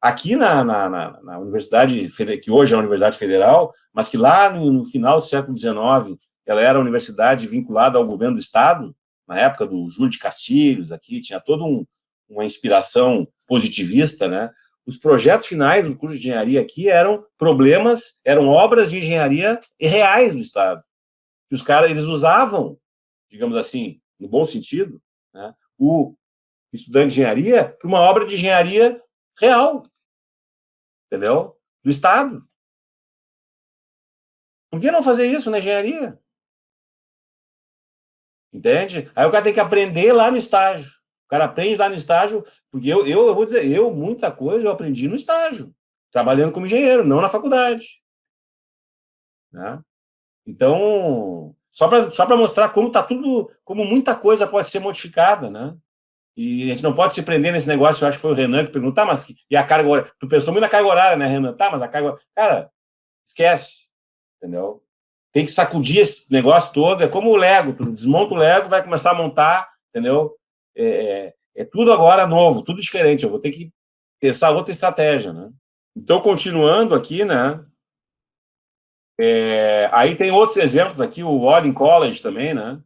Aqui na universidade, que hoje é a Universidade Federal, mas que lá no final do século XIX, ela era a universidade vinculada ao governo do Estado, na época do Júlio de Castilhos, aqui tinha toda uma inspiração positivista, né? Os projetos finais do curso de engenharia aqui eram obras de engenharia reais do Estado. Que os caras, eles usavam, digamos assim, no bom sentido, né, o estudante de engenharia para uma obra de engenharia real, entendeu? Do Estado. Por que não fazer isso na engenharia? Entende? Aí o cara tem que aprender lá no estágio. O cara aprende lá no estágio, porque eu vou dizer, muita coisa eu aprendi no estágio, trabalhando como engenheiro, não na faculdade. Né? Então, só para mostrar como tá tudo, como muita coisa pode ser modificada, né? E a gente não pode se prender nesse negócio. Eu acho que foi o Renan que perguntou, tá, mas e a carga horária? Tu pensou muito na carga horária, né, Renan? Tá, mas a carga... Cara, esquece, entendeu? Tem que sacudir esse negócio todo, é como o Lego, tu desmonta o Lego, vai começar a montar, entendeu? É tudo agora novo, tudo diferente, eu vou ter que pensar outra estratégia, né? Então, continuando aqui, né? Aí tem outros exemplos aqui, o Wallin College também, né?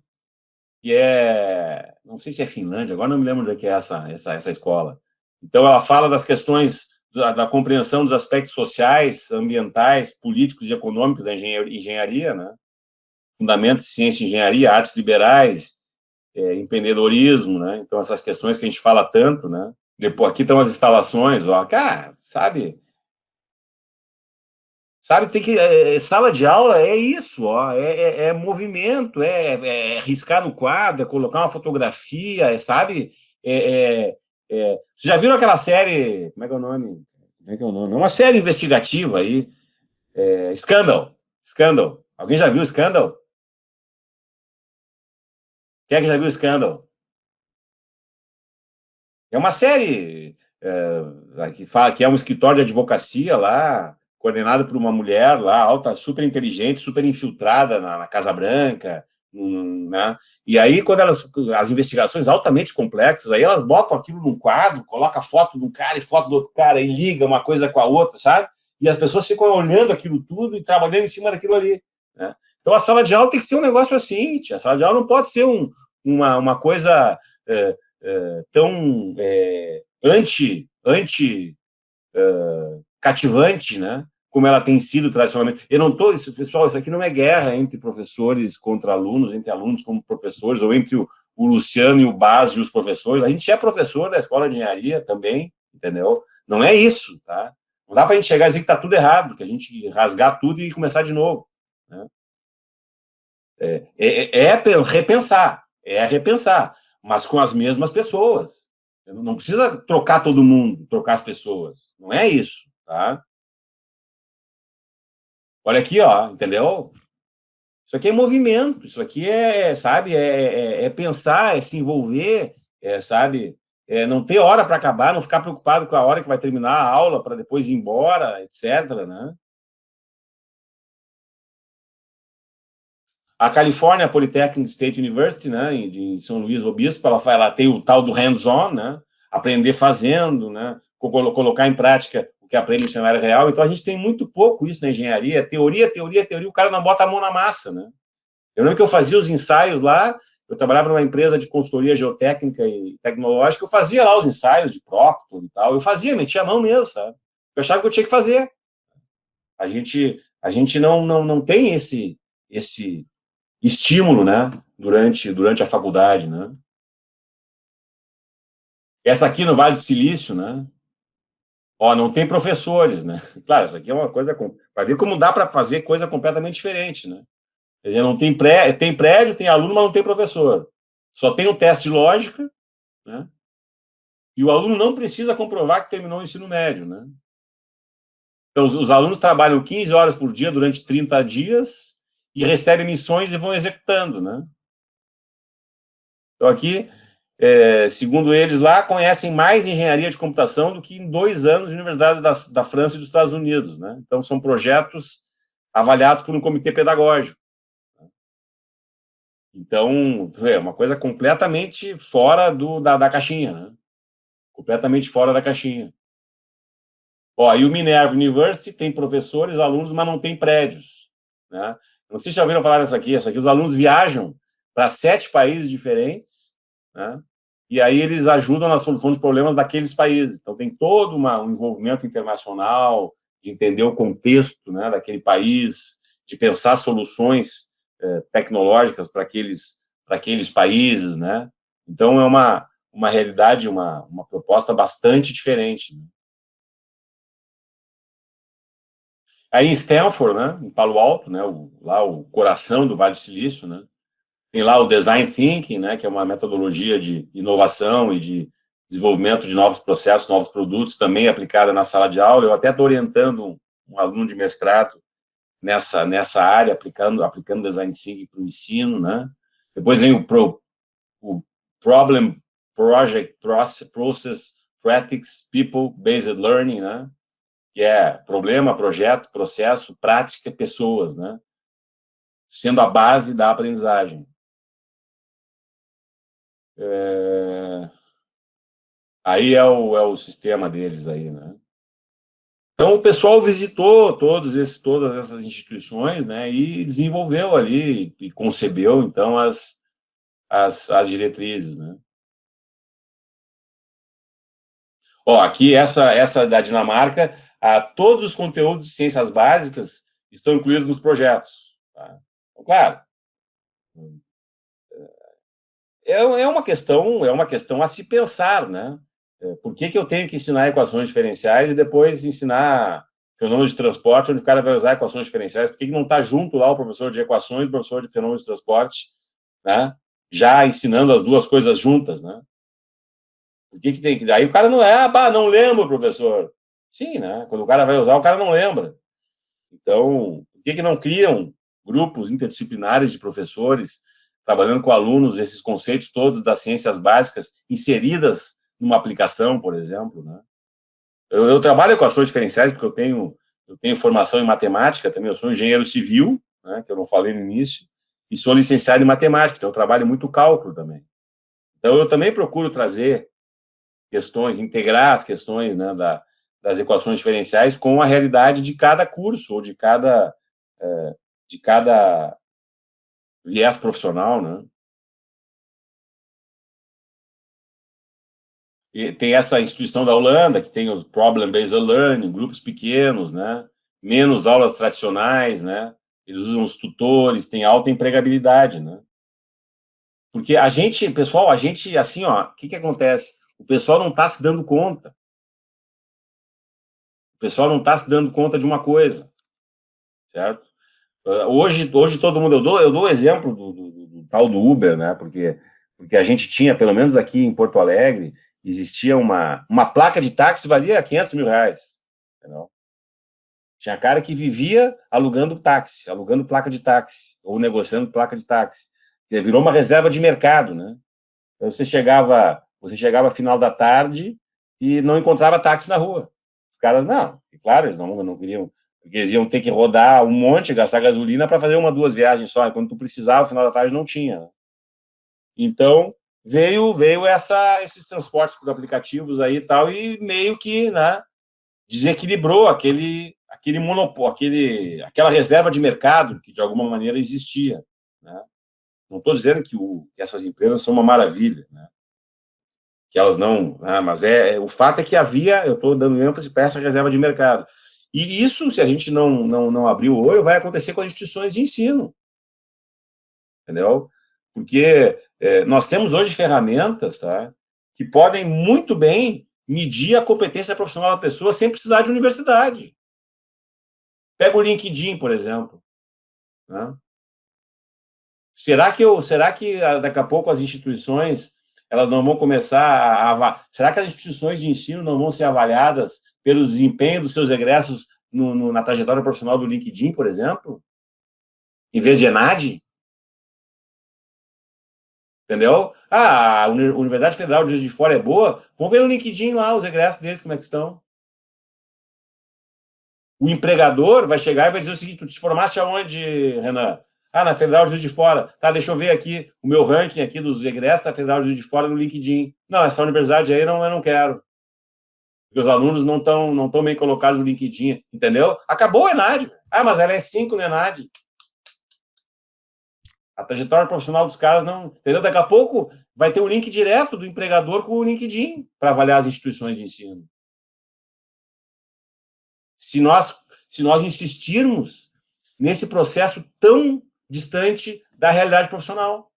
Que não sei se é Finlândia, agora não me lembro onde é que é essa escola. Então, ela fala das questões da compreensão dos aspectos sociais, ambientais, políticos e econômicos da engenharia, né? Fundamentos de ciência e engenharia, artes liberais, empreendedorismo, né? Então, essas questões que a gente fala tanto, né? Depois, aqui estão as instalações, ó, cara, sabe, tem que... sala de aula é isso, ó, é movimento, é riscar no quadro, é colocar uma fotografia, sabe? Vocês já viram aquela série, como é que é o nome? É uma série investigativa aí, Scandal. Alguém já viu Scandal? Quem é que já viu Scandal? É uma série que fala que é um escritório de advocacia lá, coordenado por uma mulher lá, alta, super inteligente, super infiltrada na Casa Branca, né? E aí, quando as investigações altamente complexas, aí elas botam aquilo num quadro, colocam a foto de um cara e foto do outro cara, e liga uma coisa com a outra, sabe? E as pessoas ficam olhando aquilo tudo e trabalhando em cima daquilo ali, né? Então, a sala de aula tem que ser um negócio assim, tia. A sala de aula não pode ser uma coisa tão cativante, né? Como ela tem sido tradicionalmente. Eu não estou, pessoal, isso aqui não é guerra entre professores contra alunos, entre alunos como professores, ou entre o Luciano e o Bas e os professores. A gente é professor da escola de engenharia também, entendeu? Não é isso, tá? Não dá para a gente chegar e dizer que está tudo errado, que a gente rasgar tudo e começar de novo, né? Repensar, mas com as mesmas pessoas. Não precisa trocar todo mundo, trocar as pessoas. Não é isso, tá? Olha aqui, ó, entendeu? Isso aqui é movimento, isso aqui sabe, pensar, é se envolver, sabe, não ter hora para acabar, não ficar preocupado com a hora que vai terminar a aula para depois ir embora, etc., né? A California Polytechnic State University, né, em São Luís Obispo, ela tem o tal do hands-on, né, aprender fazendo, né, colocar em prática o que aprende no cenário real. Então, a gente tem muito pouco isso na engenharia, teoria, o cara não bota a mão na massa, né? Eu lembro que eu fazia os ensaios lá, eu trabalhava numa empresa de consultoria geotécnica e tecnológica, eu fazia lá os ensaios de Proctor e tal, eu fazia, metia a mão mesmo, sabe? Eu achava que eu tinha que fazer. A gente não tem esse estímulo, né, durante a faculdade, né? Essa aqui no Vale do Silício, né? Ó, não tem professores, né? Claro, essa aqui é uma coisa para ver como dá para fazer coisa completamente diferente, né? Quer dizer, não tem tem prédio, tem aluno, mas não tem professor. Só tem o teste de lógica, né? E o aluno não precisa comprovar que terminou o ensino médio, né? Então, os alunos trabalham 15 horas por dia durante 30 dias e recebem missões e vão executando, né? Então, aqui, segundo eles lá, conhecem mais engenharia de computação do que em 2 anos de universidades da França e dos Estados Unidos, né? Então, são projetos avaliados por um comitê pedagógico. Então, é uma coisa completamente fora da caixinha, né? Completamente fora da caixinha. Ó, e o Minerva University tem professores, alunos, mas não tem prédios, né? Não sei se já ouviram falar dessa aqui. Essa aqui, os alunos viajam para 7 países diferentes, né? E aí eles ajudam na solução dos problemas daqueles países. Então, tem todo um envolvimento internacional, de entender o contexto, né, daquele país, de pensar soluções tecnológicas para aqueles países, né? Então, é uma realidade, uma proposta bastante diferente, né? Aí em Stanford, né, em Palo Alto, né, lá o coração do Vale do Silício, né, tem lá o Design Thinking, né, que é uma metodologia de inovação e de desenvolvimento de novos processos, novos produtos, também aplicada na sala de aula. Eu até estou orientando um aluno de mestrado nessa área, aplicando Design Thinking para o ensino, né. Depois vem o Problem, Project, Process, Practice, People-Based Learning, né, que é problema, projeto, processo, prática, pessoas, né? Sendo a base da aprendizagem. Aí é o sistema deles aí, né? Então, o pessoal visitou todas essas instituições, né, e desenvolveu ali, e concebeu, então, as diretrizes, né? Ó, aqui, essa da Dinamarca, todos os conteúdos de ciências básicas estão incluídos nos projetos, tá? Então, claro, é uma questão a se pensar, né? Por que eu tenho que ensinar equações diferenciais e depois ensinar fenômenos de transporte, onde o cara vai usar equações diferenciais? Por que não está junto lá o professor de equações e o professor de fenômenos de transporte, né? Já ensinando as duas coisas juntas, né? Por que tem que... Aí o cara não lembro, professor. Sim, né? Quando o cara vai usar, o cara não lembra. Então, por que não criam grupos interdisciplinares de professores trabalhando com alunos, esses conceitos todos das ciências básicas inseridas numa aplicação, por exemplo, né? Eu trabalho com ações diferenciais porque eu tenho formação em matemática também, eu sou engenheiro civil, né, que eu não falei no início, e sou licenciado em matemática, então eu trabalho muito cálculo também. Então eu também procuro trazer questões, integrar as questões, né, das equações diferenciais com a realidade de cada curso ou de cada viés profissional, né? E tem essa instituição da Holanda, que tem o Problem-Based Learning, grupos pequenos, né? Menos aulas tradicionais, né? Eles usam os tutores, tem alta empregabilidade, né? Porque pessoal, assim, ó, o que acontece? O pessoal não está se dando conta. O pessoal não está se dando conta de uma coisa, certo? Hoje todo mundo, eu dou o exemplo do tal do Uber, né? Porque a gente tinha, pelo menos aqui em Porto Alegre, existia uma placa de táxi que valia 500 mil reais. Entendeu? Tinha cara que vivia alugando táxi, alugando placa de táxi, ou negociando placa de táxi. Virou uma reserva de mercado, né? Então você chegava final da tarde e não encontrava táxi na rua. Os caras, não, claro, eles não queriam, porque eles iam ter que rodar um monte, gastar gasolina para fazer 1, 2 viagens só, e quando tu precisava, no final da tarde, não tinha. Né? Então, veio esses transportes por aplicativos aí e tal, e meio que, né, desequilibrou aquele monopólio, aquela reserva de mercado que, de alguma maneira, existia. Né? Não estou dizendo que essas empresas são uma maravilha, né? Que elas não... mas o fato é que havia, eu estou dando ênfase para essa reserva de mercado. E isso, se a gente não abrir o olho, vai acontecer com as instituições de ensino. Entendeu? Porque nós temos hoje ferramentas, tá, que podem muito bem medir a competência profissional da pessoa sem precisar de universidade. Pega o LinkedIn, por exemplo. Né? Será que daqui a pouco as instituições elas não vão começar será que as instituições de ensino não vão ser avaliadas pelo desempenho dos seus egressos na trajetória profissional do LinkedIn, por exemplo? Em vez de ENAD? Entendeu? A Universidade Federal de Juiz de Fora é boa, vamos ver no LinkedIn lá os egressos deles, como é que estão. O empregador vai chegar e vai dizer o seguinte: tu te formaste aonde, Renan? Na Federal de Juiz de Fora. Tá, deixa eu ver aqui o meu ranking aqui dos egressos da Federal de Juiz de Fora no LinkedIn. Não, essa universidade aí eu não quero. Porque os alunos não estão bem colocados no LinkedIn, entendeu? Acabou o ENAD. Mas ela é 5 no ENAD. A trajetória profissional dos caras não... Entendeu? Daqui a pouco vai ter um link direto do empregador com o LinkedIn para avaliar as instituições de ensino. Se nós insistirmos nesse processo tão distante da realidade profissional.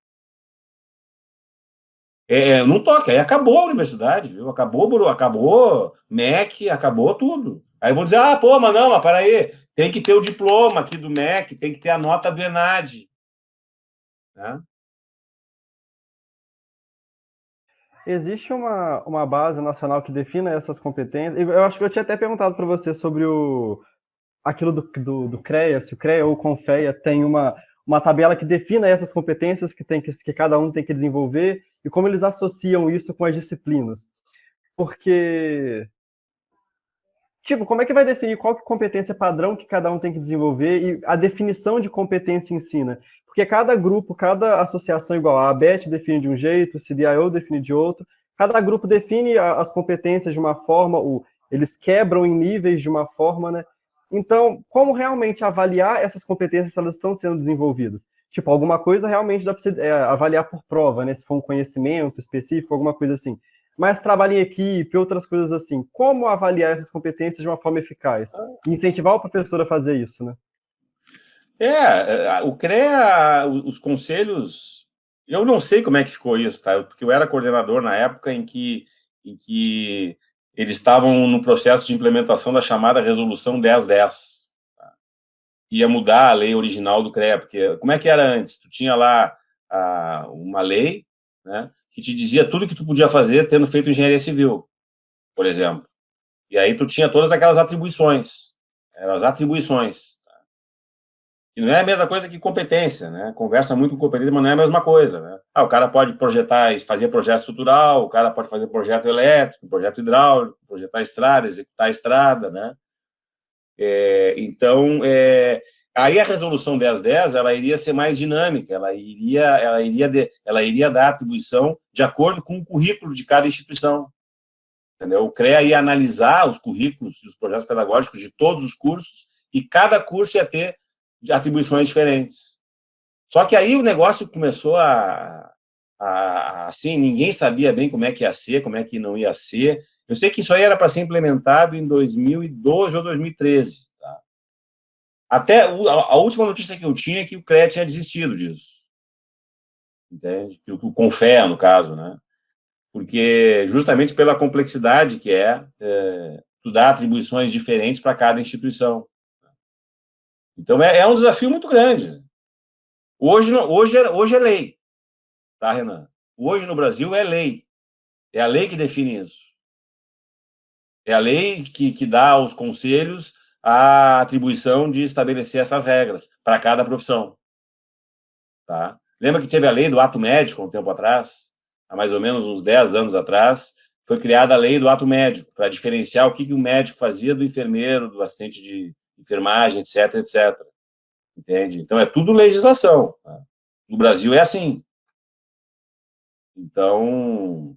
Não toque, aí acabou a universidade, viu? Acabou MEC, acabou tudo. Aí vão dizer, mas peraí, tem que ter o diploma aqui do MEC, tem que ter a nota do ENAD. Né? Existe uma base nacional que defina essas competências? Eu acho que eu tinha até perguntado para você sobre aquilo do CREA, se o CREA ou o CONFEA tem uma tabela que defina essas competências que cada um tem que desenvolver e como eles associam isso com as disciplinas. Porque, como é que vai definir qual que é a competência padrão que cada um tem que desenvolver e a definição de competência ensina? Porque cada grupo, cada associação, igual a ABET define de um jeito, o CDIO define de outro, cada grupo define as competências de uma forma, eles quebram em níveis de uma forma, né? Então, como realmente avaliar essas competências se elas estão sendo desenvolvidas? Alguma coisa realmente dá para você avaliar por prova, né? Se for um conhecimento específico, alguma coisa assim. Mas trabalho em equipe, outras coisas assim. Como avaliar essas competências de uma forma eficaz? E incentivar o professor a fazer isso, né? O CREA, os conselhos... Eu não sei como é que ficou isso, tá? Porque eu era coordenador na época em que eles estavam no processo de implementação da chamada Resolução 1010. Tá? Ia mudar a lei original do CREA, porque como é que era antes? Tu tinha lá uma lei, né, que te dizia tudo que tu podia fazer tendo feito engenharia civil, por exemplo. E aí tu tinha todas aquelas atribuições. Eram as atribuições. Tá? que não é a mesma coisa que competência, né? Conversa muito com competência, mas não é a mesma coisa, né? O cara pode projetar, fazer projeto estrutural, o cara pode fazer projeto elétrico, projeto hidráulico, projetar estrada, executar a estrada, né? Então, aí a resolução 1010, ela iria ser mais dinâmica, ela iria dar atribuição de acordo com o currículo de cada instituição. Entendeu? O CREA ia analisar os currículos e os projetos pedagógicos de todos os cursos, e cada curso ia ter atribuições diferentes. Só que aí o negócio começou assim, ninguém sabia bem como é que ia ser, como é que não ia ser. Eu sei que isso aí era para ser implementado em 2012 ou 2013. Tá? Até a última notícia que eu tinha é que o CREA tinha desistido disso. Entende? O CONFEA, no caso, né? Porque justamente pela complexidade que tu dá atribuições diferentes para cada instituição. Então, é um desafio muito grande. Hoje é lei, tá, Renan? Hoje no Brasil é lei. É a lei que define isso. É a lei que dá aos conselhos a atribuição de estabelecer essas regras para cada profissão. Tá? Lembra que teve a lei do ato médico, um tempo atrás? Há mais ou menos uns 10 anos atrás, foi criada a lei do ato médico, para diferenciar o que o médico fazia do enfermeiro, do assistente de enfermagem, etc, etc. Entende? Então, é tudo legislação. Tá? No Brasil é assim. Então,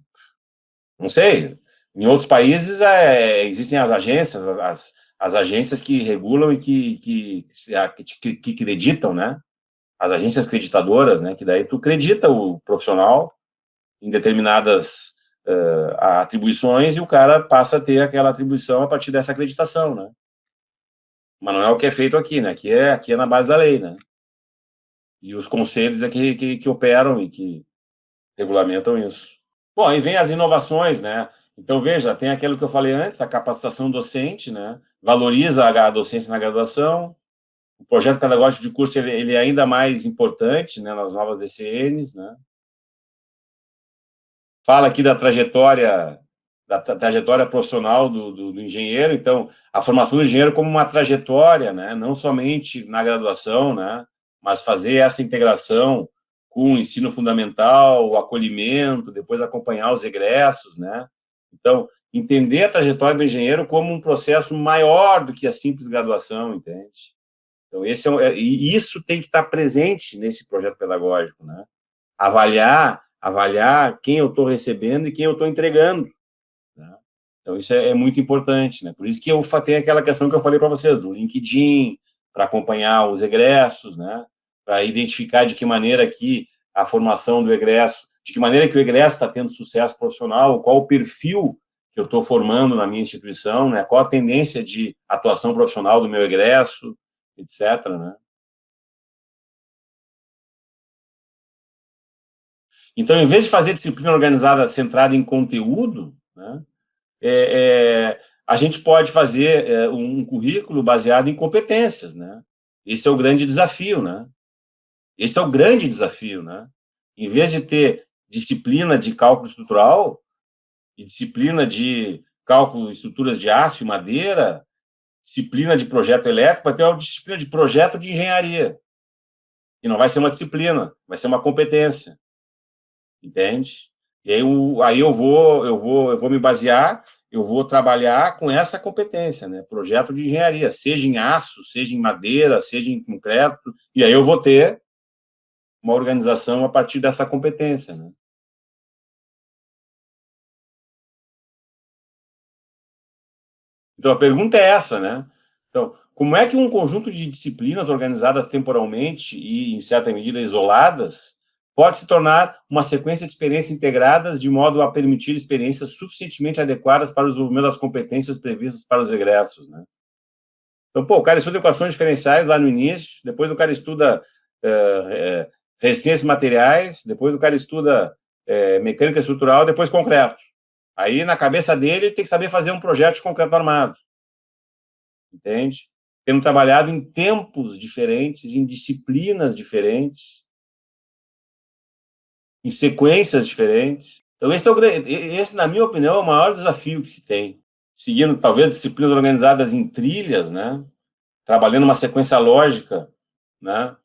não sei. Em outros países existem as agências, as agências que regulam e que acreditam, né? As agências creditadoras, né? Que daí tu acredita o profissional em determinadas atribuições e o cara passa a ter aquela atribuição a partir dessa acreditação, né? Mas não é o que é feito aqui, né? Aqui é na base da lei, né? E os conselhos é que operam e que regulamentam isso. Bom, aí vem as inovações, né? Então, veja, tem aquilo que eu falei antes, a capacitação docente, né? Valoriza a docência na graduação. O projeto pedagógico de curso ele é ainda mais importante, né, nas novas DCNs, né? Fala aqui da trajetória profissional do engenheiro. Então, a formação do engenheiro como uma trajetória, né? Não somente na graduação, né? Mas fazer essa integração com o ensino fundamental, o acolhimento, depois acompanhar os egressos, né? Então, entender a trajetória do engenheiro como um processo maior do que a simples graduação, entende? Então, isso tem que estar presente nesse projeto pedagógico, né? Avaliar quem eu estou recebendo e quem eu estou entregando. Né? Então, isso é muito importante, né? Por isso que eu tenho aquela questão que eu falei para vocês, do LinkedIn, para acompanhar os egressos, né? Para identificar de que maneira que a formação do egresso, de que maneira que o egresso está tendo sucesso profissional, qual o perfil que eu estou formando na minha instituição, né? Qual a tendência de atuação profissional do meu egresso, etc., né? Então, em vez de fazer disciplina organizada centrada em conteúdo, né, a gente pode fazer um currículo baseado em competências, né? Esse é o grande desafio, né? Esse é o grande desafio, né? Em vez de ter disciplina de cálculo estrutural e disciplina de cálculo de estruturas de aço e madeira, disciplina de projeto elétrico, vai ter uma disciplina de projeto de engenharia. E não vai ser uma disciplina, vai ser uma competência. Entende? E aí eu vou me basear, eu vou trabalhar com essa competência, né? Projeto de engenharia, seja em aço, seja em madeira, seja em concreto, e aí eu vou ter uma organização a partir dessa competência, né? Então, a pergunta é essa, né? Então, como é que um conjunto de disciplinas organizadas temporalmente e, em certa medida, isoladas, pode se tornar uma sequência de experiências integradas de modo a permitir experiências suficientemente adequadas para o desenvolvimento das competências previstas para os egressos, né? Então, o cara estuda equações diferenciais lá no início, depois o cara estuda resistências materiais, depois o cara estuda mecânica estrutural, depois concreto. Aí, na cabeça dele, ele tem que saber fazer um projeto de concreto armado. Entende? Tendo trabalhado em tempos diferentes, em disciplinas diferentes, em sequências diferentes. Então, esse, na minha opinião, é o maior desafio que se tem. Seguindo, talvez, disciplinas organizadas em trilhas, né? Trabalhando uma sequência lógica né?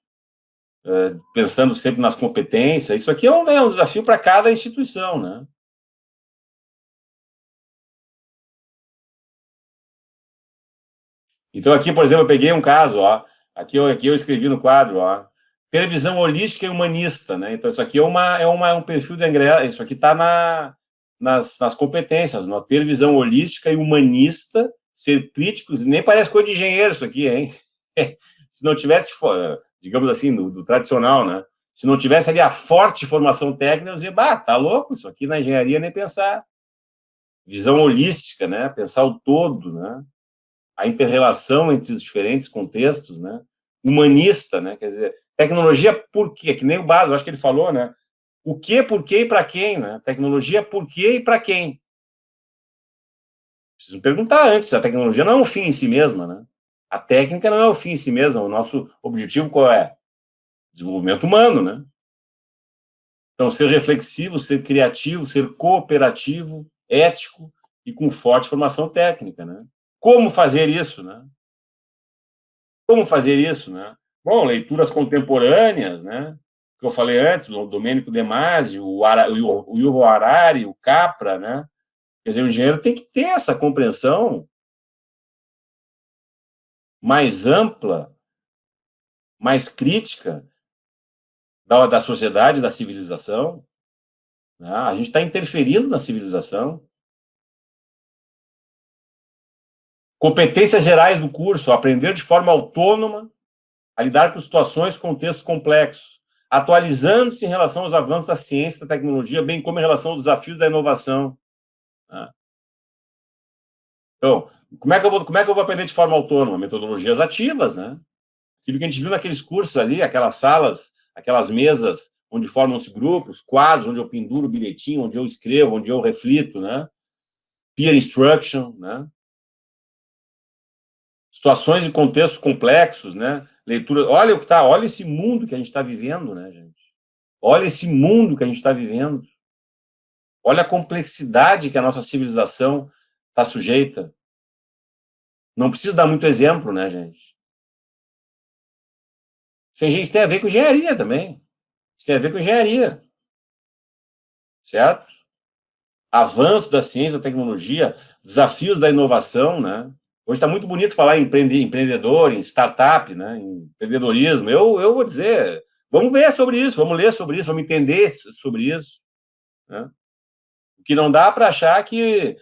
Pensando sempre nas competências. Isso aqui é um desafio para cada instituição, né? Então, aqui, por exemplo, eu peguei um caso, ó, aqui eu escrevi no quadro, ó, ter visão holística e humanista, né? Então, isso aqui é um perfil de ingresso, isso aqui está nas competências, não? Ter visão holística e humanista, ser crítico, nem parece coisa de engenheiro isso aqui, hein? Se não tivesse, digamos assim, do tradicional, né? Se não tivesse ali a forte formação técnica, eu dizia, tá louco, isso aqui na engenharia nem pensar. Visão holística, né? Pensar o todo, né? A inter-relação entre os diferentes contextos, né? Humanista, né? Quer dizer, tecnologia por quê? Que nem o básico, acho que ele falou, né? O que, por quê e para quem, né? Tecnologia por quê e para quem? Preciso perguntar antes, a tecnologia não é um fim em si mesma, né? A técnica não é o fim em si mesma, o nosso objetivo qual é? Desenvolvimento humano, né? Então, ser reflexivo, ser criativo, ser cooperativo, ético e com forte formação técnica, né? Como fazer isso, né? Como fazer isso, né? Bom, leituras contemporâneas, né? Que eu falei antes, o Domênico De Masi, o Yuval Harari, o Capra, né? Quer dizer, o engenheiro tem que ter essa compreensão mais ampla, mais crítica da sociedade, da civilização. Né? A gente está interferindo na civilização. Competências gerais do curso, aprender de forma autônoma a lidar com situações, contextos complexos, atualizando-se em relação aos avanços da ciência, da tecnologia, bem como em relação aos desafios da inovação. Então, como é que eu vou aprender de forma autônoma? Metodologias ativas, né? Aquilo que a gente viu naqueles cursos ali, aquelas salas, aquelas mesas onde formam-se grupos, quadros onde eu penduro o bilhetinho, onde eu escrevo, onde eu reflito, né? Peer instruction, né? Situações e contextos complexos, né? Leitura. Olha esse mundo que a gente está vivendo, né, gente? Olha esse mundo que a gente está vivendo. Olha a complexidade que a nossa civilização está sujeita. Não preciso dar muito exemplo, né, gente? Isso tem a ver com engenharia também. Isso tem a ver com engenharia. Certo? Avanço da ciência, da tecnologia, desafios da inovação, né? Hoje está muito bonito falar em empreendedor, em startup, né? Em empreendedorismo. Eu vou dizer, vamos ver sobre isso, vamos ler sobre isso, vamos entender sobre isso. Né? O que não dá para achar que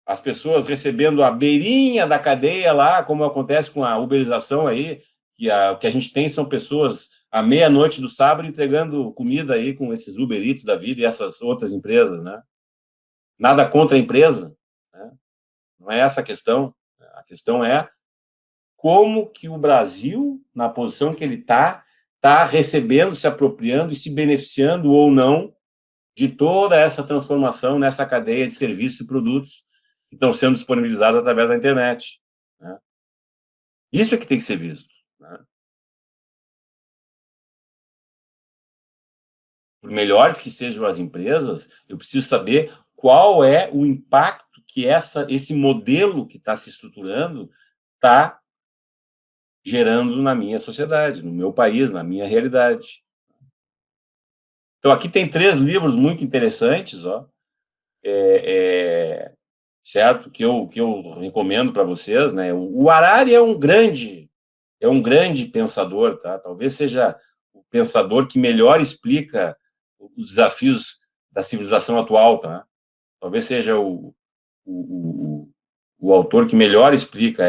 as pessoas recebendo a beirinha da cadeia lá, como acontece com a uberização aí, o que a gente tem são pessoas à meia-noite do sábado entregando comida aí com esses Uber Eats da vida e essas outras empresas, né? Nada contra a empresa, né? Não é essa a questão. A questão é como que o Brasil, na posição que ele está recebendo, se apropriando e se beneficiando ou não de toda essa transformação nessa cadeia de serviços e produtos que estão sendo disponibilizados através da internet. Né? Isso é que tem que ser visto. Né? Por melhores que sejam as empresas, eu preciso saber qual é o impacto que esse modelo que está se estruturando está gerando na minha sociedade, no meu país, na minha realidade. Então, aqui tem 3 livros muito interessantes, ó, certo? Que eu recomendo para vocês, né? O Harari é um grande pensador, tá? Talvez seja o pensador que melhor explica os desafios da civilização atual, tá? Talvez seja o autor que melhor explica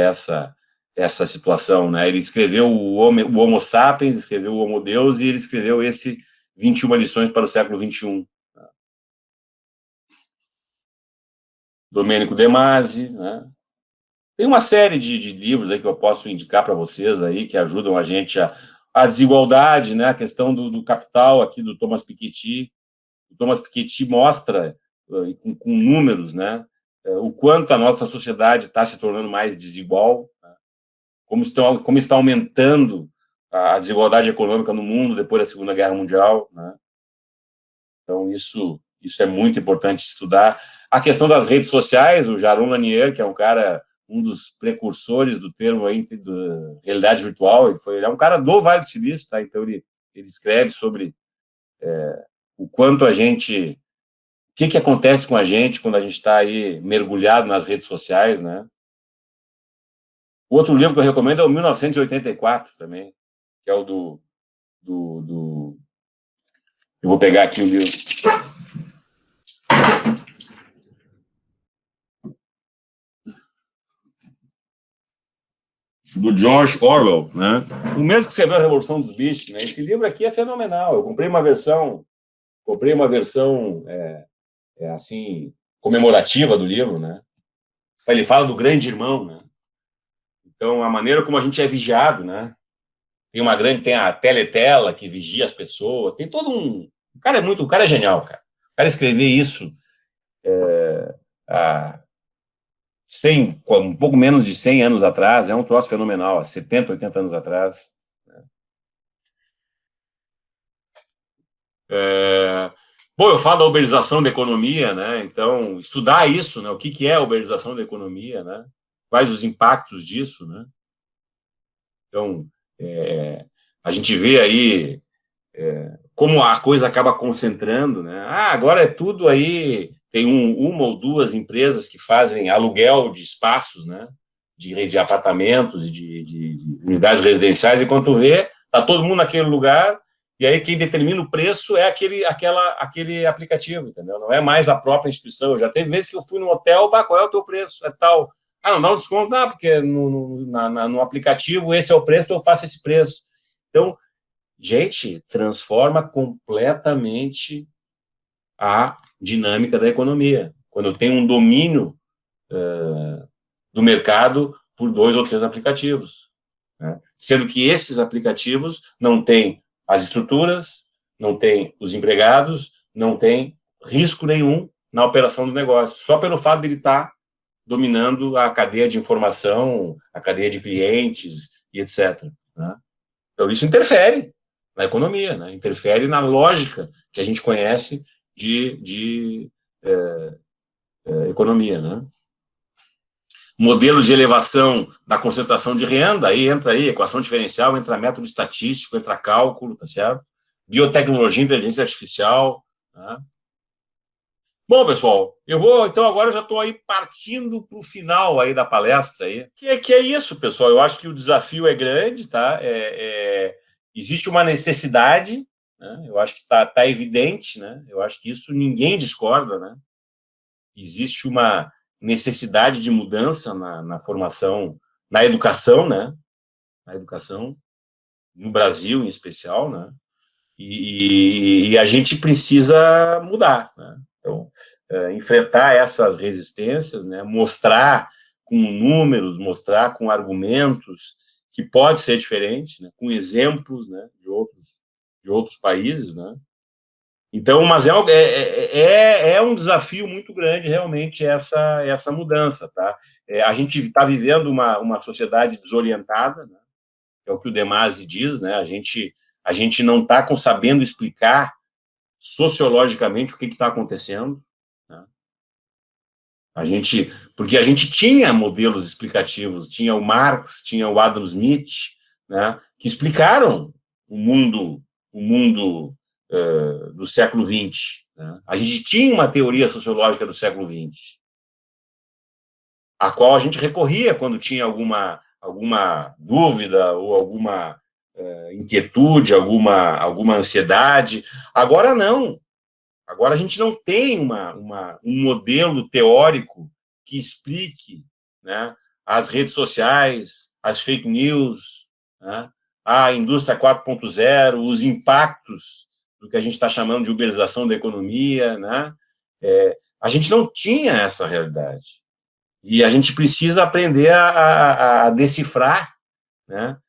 essa situação, né? Ele escreveu o Homo Sapiens, escreveu o Homo Deus e ele escreveu esse 21 lições para o século XXI. Domênico De Masi, né? Tem uma série de livros aí que eu posso indicar para vocês aí, que ajudam a gente a desigualdade, né? A questão do capital aqui do Thomas Piketty. O Thomas Piketty mostra, com números, né? O quanto a nossa sociedade está se tornando mais desigual, né? Como está aumentando a desigualdade econômica no mundo depois da Segunda Guerra Mundial, né? Então, isso é muito importante estudar. A questão das redes sociais, o Jaron Lanier, que é um cara um dos precursores do termo aí de realidade virtual. Ele é um cara do Vale do Silício, tá? Então ele escreve sobre o quanto a gente, o que acontece com a gente quando a gente está aí mergulhado nas redes sociais, né? O outro livro que eu recomendo é o 1984 também, que é o do eu vou pegar aqui o livro. Do George Orwell, né? O mesmo que escreveu A Revolução dos Bichos, né? Esse livro aqui é fenomenal. Eu comprei uma versão assim, comemorativa do livro, né? Ele fala do grande irmão, né? Então, a maneira como a gente é vigiado, né? Tem a teletela que vigia as pessoas, tem todo um... O cara é genial, cara. O cara escrever isso há um pouco menos de 100 anos atrás, é um troço fenomenal, há 70, 80 anos atrás. Bom, eu falo da uberização da economia, né? Então, estudar isso, né? O que é a uberização da economia, né? Quais os impactos disso, né? Então, a gente vê aí como a coisa acaba concentrando, né? Agora é tudo aí, tem uma ou duas empresas que fazem aluguel de espaços, né? De apartamentos, de unidades residenciais, e quando tu vê, tá todo mundo naquele lugar, e aí quem determina o preço é aquele aplicativo, entendeu? Não é mais a própria instituição. Eu já teve vezes que eu fui no hotel, qual é o teu preço? É tal. Não dá um desconto? Não, porque no aplicativo esse é o preço, então eu faço esse preço. Então, gente, transforma completamente a dinâmica da economia. Quando eu tenho um domínio do mercado por 2 ou 3 aplicativos, né? Sendo que esses aplicativos não têm as estruturas, não têm os empregados, não têm risco nenhum na operação do negócio, só pelo fato de ele estar dominando a cadeia de informação, a cadeia de clientes e etc. Né? Então, isso interfere na economia, né? Interfere na lógica que a gente conhece de economia, né? Modelos de elevação da concentração de renda, aí entra equação diferencial, entra método estatístico, entra cálculo, tá certo? Biotecnologia, inteligência artificial, né? Bom, pessoal, então agora eu já estou aí partindo para o final aí da palestra aí, que é isso, pessoal. Eu acho que o desafio é grande, tá? Existe uma necessidade, né? Eu acho que está evidente, né? Eu acho que isso ninguém discorda, né? Existe uma necessidade de mudança na formação, na educação, né? Na educação, no Brasil em especial, né? E a gente precisa mudar, né? Então, enfrentar essas resistências, né? Mostrar com números, mostrar com argumentos que pode ser diferente, né? Com exemplos, né? de outros países, né? Então, mas é um desafio muito grande, realmente, essa mudança, tá? A gente está vivendo uma sociedade desorientada, né? É o que o De Masi diz, né? A gente não está sabendo explicar sociologicamente o que está acontecendo, né? Porque a gente tinha modelos explicativos, tinha o Marx, tinha o Adam Smith, né? Que explicaram o mundo do século XX. Né? A gente tinha uma teoria sociológica do século XX, a qual a gente recorria quando tinha alguma dúvida ou alguma inquietude, alguma ansiedade. Agora não. Agora a gente não tem um modelo teórico que explique, né, as redes sociais, as fake news, né, a indústria 4.0, os impactos do que a gente está chamando de uberização da economia, né? A gente não tinha essa realidade. E a gente precisa aprender a decifrar, né,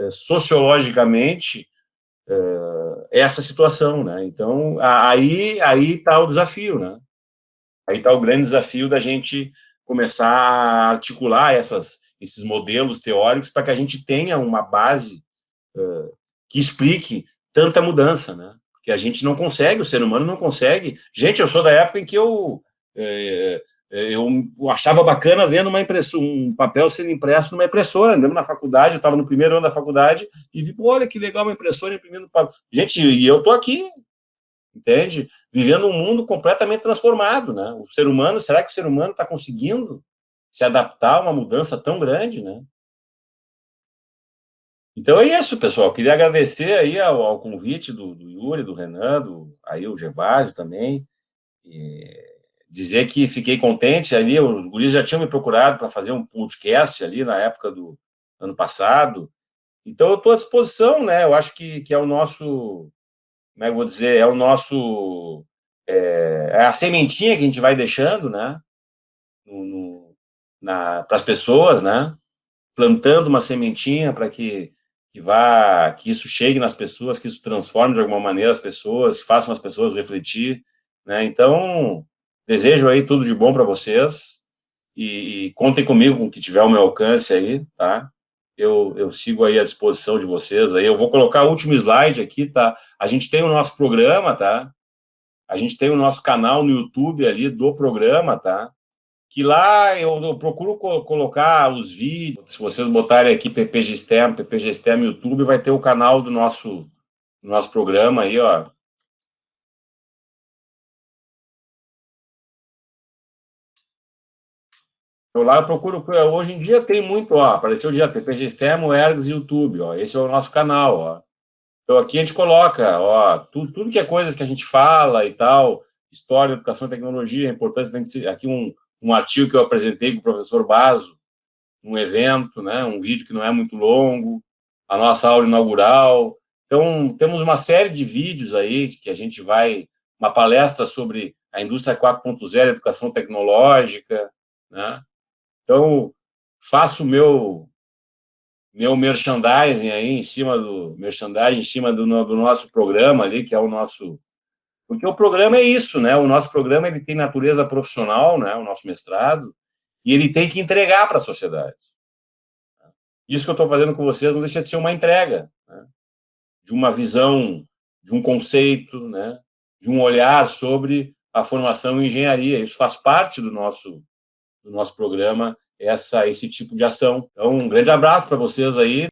sociologicamente, essa situação, né? Então, aí está o desafio, né? Aí está o grande desafio da gente começar a articular esses modelos teóricos para que a gente tenha uma base que explique tanta mudança, né? Porque a gente não consegue, o ser humano não consegue. Gente, eu sou da época em que eu Eu achava bacana vendo um papel sendo impresso numa impressora. Andamos na faculdade, eu estava no primeiro ano da faculdade e vi, olha que legal uma impressora imprimindo papel. Gente, e eu estou aqui, entende? Vivendo um mundo completamente transformado, né? O ser humano, será que o ser humano está conseguindo se adaptar a uma mudança tão grande, né? Então é isso, pessoal. Queria agradecer aí ao convite do Yuri, do Renan, aí o Gervásio também. Dizer que fiquei contente ali, os guris já tinham me procurado para fazer um podcast ali na época do ano passado, então eu estou à disposição, né? Eu acho que é o nosso, como é que eu vou dizer, é o nosso, é a sementinha que a gente vai deixando, né? Para as pessoas, né? Plantando uma sementinha para que isso chegue nas pessoas, que isso transforme de alguma maneira as pessoas, que façam as pessoas refletir, né? Então, desejo aí tudo de bom para vocês e contem comigo com o que tiver ao meu alcance aí, tá? Eu sigo aí à disposição de vocês aí. Eu vou colocar o último slide aqui, tá? A gente tem o nosso programa, tá? A gente tem o nosso canal no YouTube ali do programa, tá? Que lá eu procuro colocar os vídeos. Se vocês botarem aqui PPG-STEM YouTube, vai ter o canal do nosso programa aí, ó. Eu lá procuro, hoje em dia tem muito, ó, apareceu o dia PPG-STEM, o Ergs e YouTube, ó, esse é o nosso canal, ó. Então aqui a gente coloca, ó, tudo que é coisas que a gente fala e tal, história, educação e tecnologia, a importância, aqui um artigo que eu apresentei com o professor Baso, um evento, né, um vídeo que não é muito longo, a nossa aula inaugural. Então, temos uma série de vídeos aí que a gente uma palestra sobre a indústria 4.0, educação tecnológica, né? Então, faço o meu merchandising aí em cima do nosso programa ali, que é o nosso... Porque o programa é isso, né? O nosso programa ele tem natureza profissional, né? O nosso mestrado, e ele tem que entregar para a sociedade. Isso que eu estou fazendo com vocês não deixa de ser uma entrega, né? De uma visão, de um conceito, né? De um olhar sobre a formação em engenharia. Isso faz parte do nosso programa, esse tipo de ação. Então, um grande abraço para vocês aí.